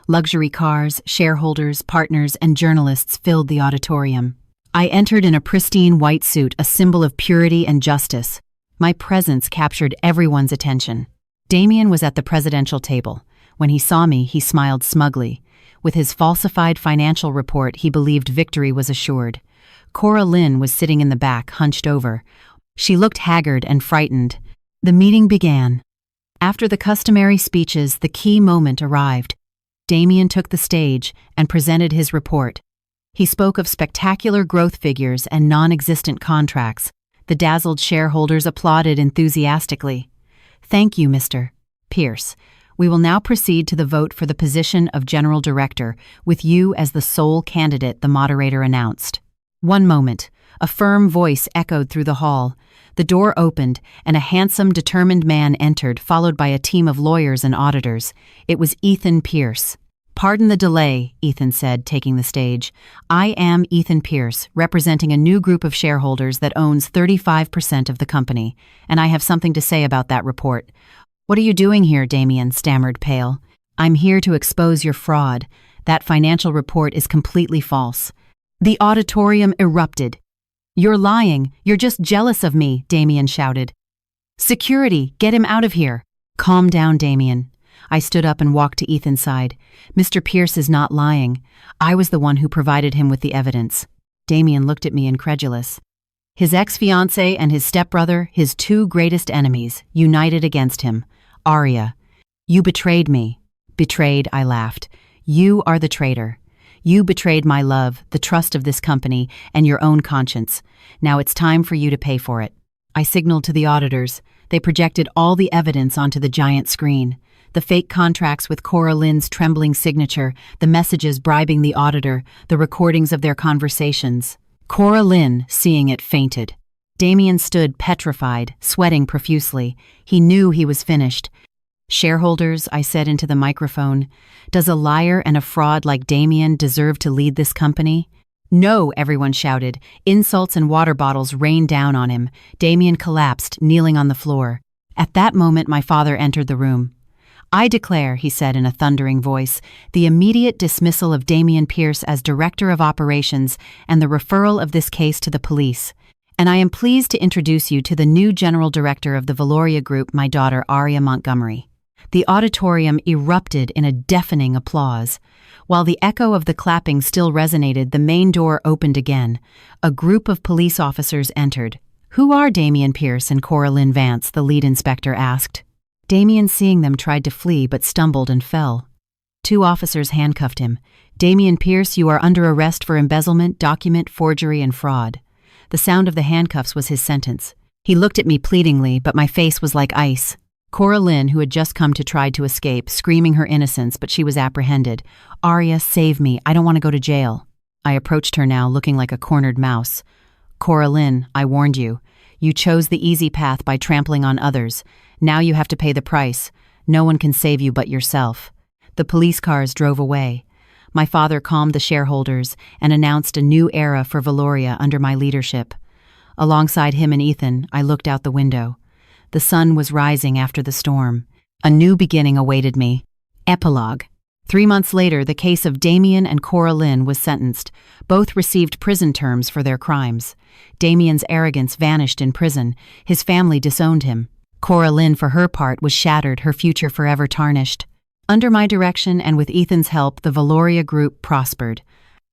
Luxury cars, shareholders, partners, and journalists filled the auditorium. I entered in a pristine white suit, a symbol of purity and justice. My presence captured everyone's attention. Damien was at the presidential table. When he saw me, he smiled smugly. With his falsified financial report, he believed victory was assured. Coraline was sitting in the back, hunched over. She looked haggard and frightened. The meeting began. After the customary speeches, the key moment arrived. Damien took the stage and presented his report. He spoke of spectacular growth figures and non-existent contracts. The dazzled shareholders applauded enthusiastically. Thank you, Mr. Pierce. We will now proceed to the vote for the position of General Director, with you as the sole candidate, the moderator announced. One moment. A firm voice echoed through the hall. The door opened, and a handsome, determined man entered, followed by a team of lawyers and auditors. It was Ethan Pierce. Pardon the delay, Ethan said, taking the stage. I am Ethan Pierce, representing a new group of shareholders that owns 35% of the company, and I have something to say about that report. What are you doing here, Damien stammered, pale. I'm here to expose your fraud. That financial report is completely false. The auditorium erupted. You're lying. You're just jealous of me, Damien shouted. Security, get him out of here. Calm down, Damien. I stood up and walked to Ethan's side. Mr. Pierce is not lying. I was the one who provided him with the evidence. Damien looked at me incredulous. His ex-fiancé and his stepbrother, his two greatest enemies, united against him. Arya, you betrayed me. Betrayed, I laughed. You are the traitor. You betrayed my love, the trust of this company, and your own conscience. Now it's time for you to pay for it. I signaled to the auditors. They projected all the evidence onto the giant screen. The fake contracts with Cora Lynn's trembling signature, the messages bribing the auditor, the recordings of their conversations. Cora Lynn, seeing it, fainted. Damien stood petrified, sweating profusely. He knew he was finished. Shareholders, I said into the microphone, does a liar and a fraud like Damien deserve to lead this company? No, everyone shouted. Insults and water bottles rained down on him. Damien collapsed, kneeling on the floor. At that moment, my father entered the room. I declare, he said in a thundering voice, the immediate dismissal of Damien Pierce as Director of Operations and the referral of this case to the police. And I am pleased to introduce you to the new General Director of the Valoria Group, my daughter Arya Montgomery. The auditorium erupted in a deafening applause. While the echo of the clapping still resonated, the main door opened again. A group of police officers entered. Who are Damien Pierce and Cora Lynn Vance? The lead inspector asked. Damien, seeing them, tried to flee but stumbled and fell. Two officers handcuffed him. Damien Pierce, you are under arrest for embezzlement, document forgery, and fraud. The sound of the handcuffs was his sentence. He looked at me pleadingly, but my face was like ice. Cora Lynn, who had just come to try to escape, screaming her innocence, but she was apprehended. Arya, save me. I don't want to go to jail. I approached her now, looking like a cornered mouse. Cora Lynn, I warned you. You chose the easy path by trampling on others. Now you have to pay the price. No one can save you but yourself. The police cars drove away. My father calmed the shareholders and announced a new era for Valoria under my leadership. Alongside him and Ethan, I looked out the window. The sun was rising after the storm. A new beginning awaited me. Epilogue. 3 months later, the case of Damien and Cora Lynn was sentenced. Both received prison terms for their crimes. Damien's arrogance vanished in prison. His family disowned him. Cora Lynn, for her part, was shattered, her future forever tarnished. Under my direction and with Ethan's help, the Valoria Group prospered.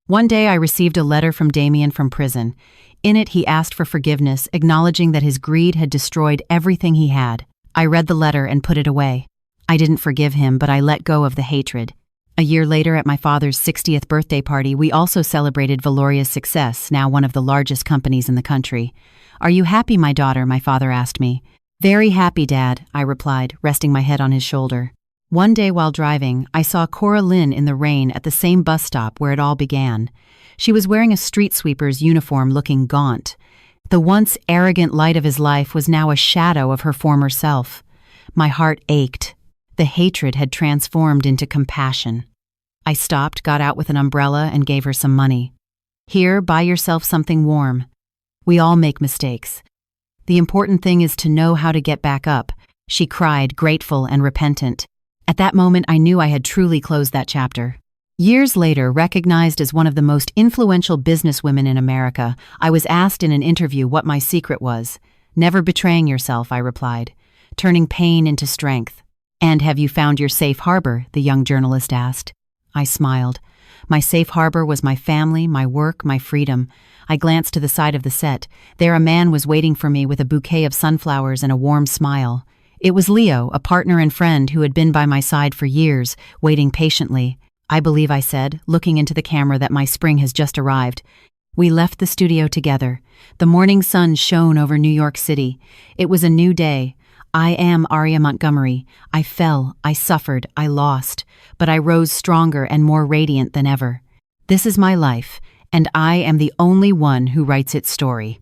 One day I received a letter from Damien from prison. In it, he asked for forgiveness, acknowledging that his greed had destroyed everything he had. I read the letter and put it away. I didn't forgive him, but I let go of the hatred. A year later, at my father's 60th birthday party, we also celebrated Valoria's success, now one of the largest companies in the country. Are you happy, my daughter? My father asked me. Very happy, Dad, I replied, resting my head on his shoulder. One day while driving, I saw Cora Lynn in the rain at the same bus stop where it all began. She was wearing a street sweeper's uniform, looking gaunt. The once arrogant light of his life was now a shadow of her former self. My heart ached. The hatred had transformed into compassion. I stopped, got out with an umbrella, and gave her some money. Here, buy yourself something warm. We all make mistakes. The important thing is to know how to get back up, she cried, grateful and repentant. At that moment, I knew I had truly closed that chapter. Years later, recognized as one of the most influential businesswomen in America, I was asked in an interview what my secret was. Never betraying yourself, I replied, turning pain into strength. And have you found your safe harbor? The young journalist asked. I smiled. My safe harbor was my family, my work, my freedom. I glanced to the side of the set. There a man was waiting for me with a bouquet of sunflowers and a warm smile. It was Leo, a partner and friend who had been by my side for years, waiting patiently. I believe I said, looking into the camera, that my spring has just arrived. We left the studio together. The morning sun shone over New York City. It was a new day. I am Aria Montgomery. I fell, I suffered, I lost, but I rose stronger and more radiant than ever. This is my life, and I am the only one who writes its story.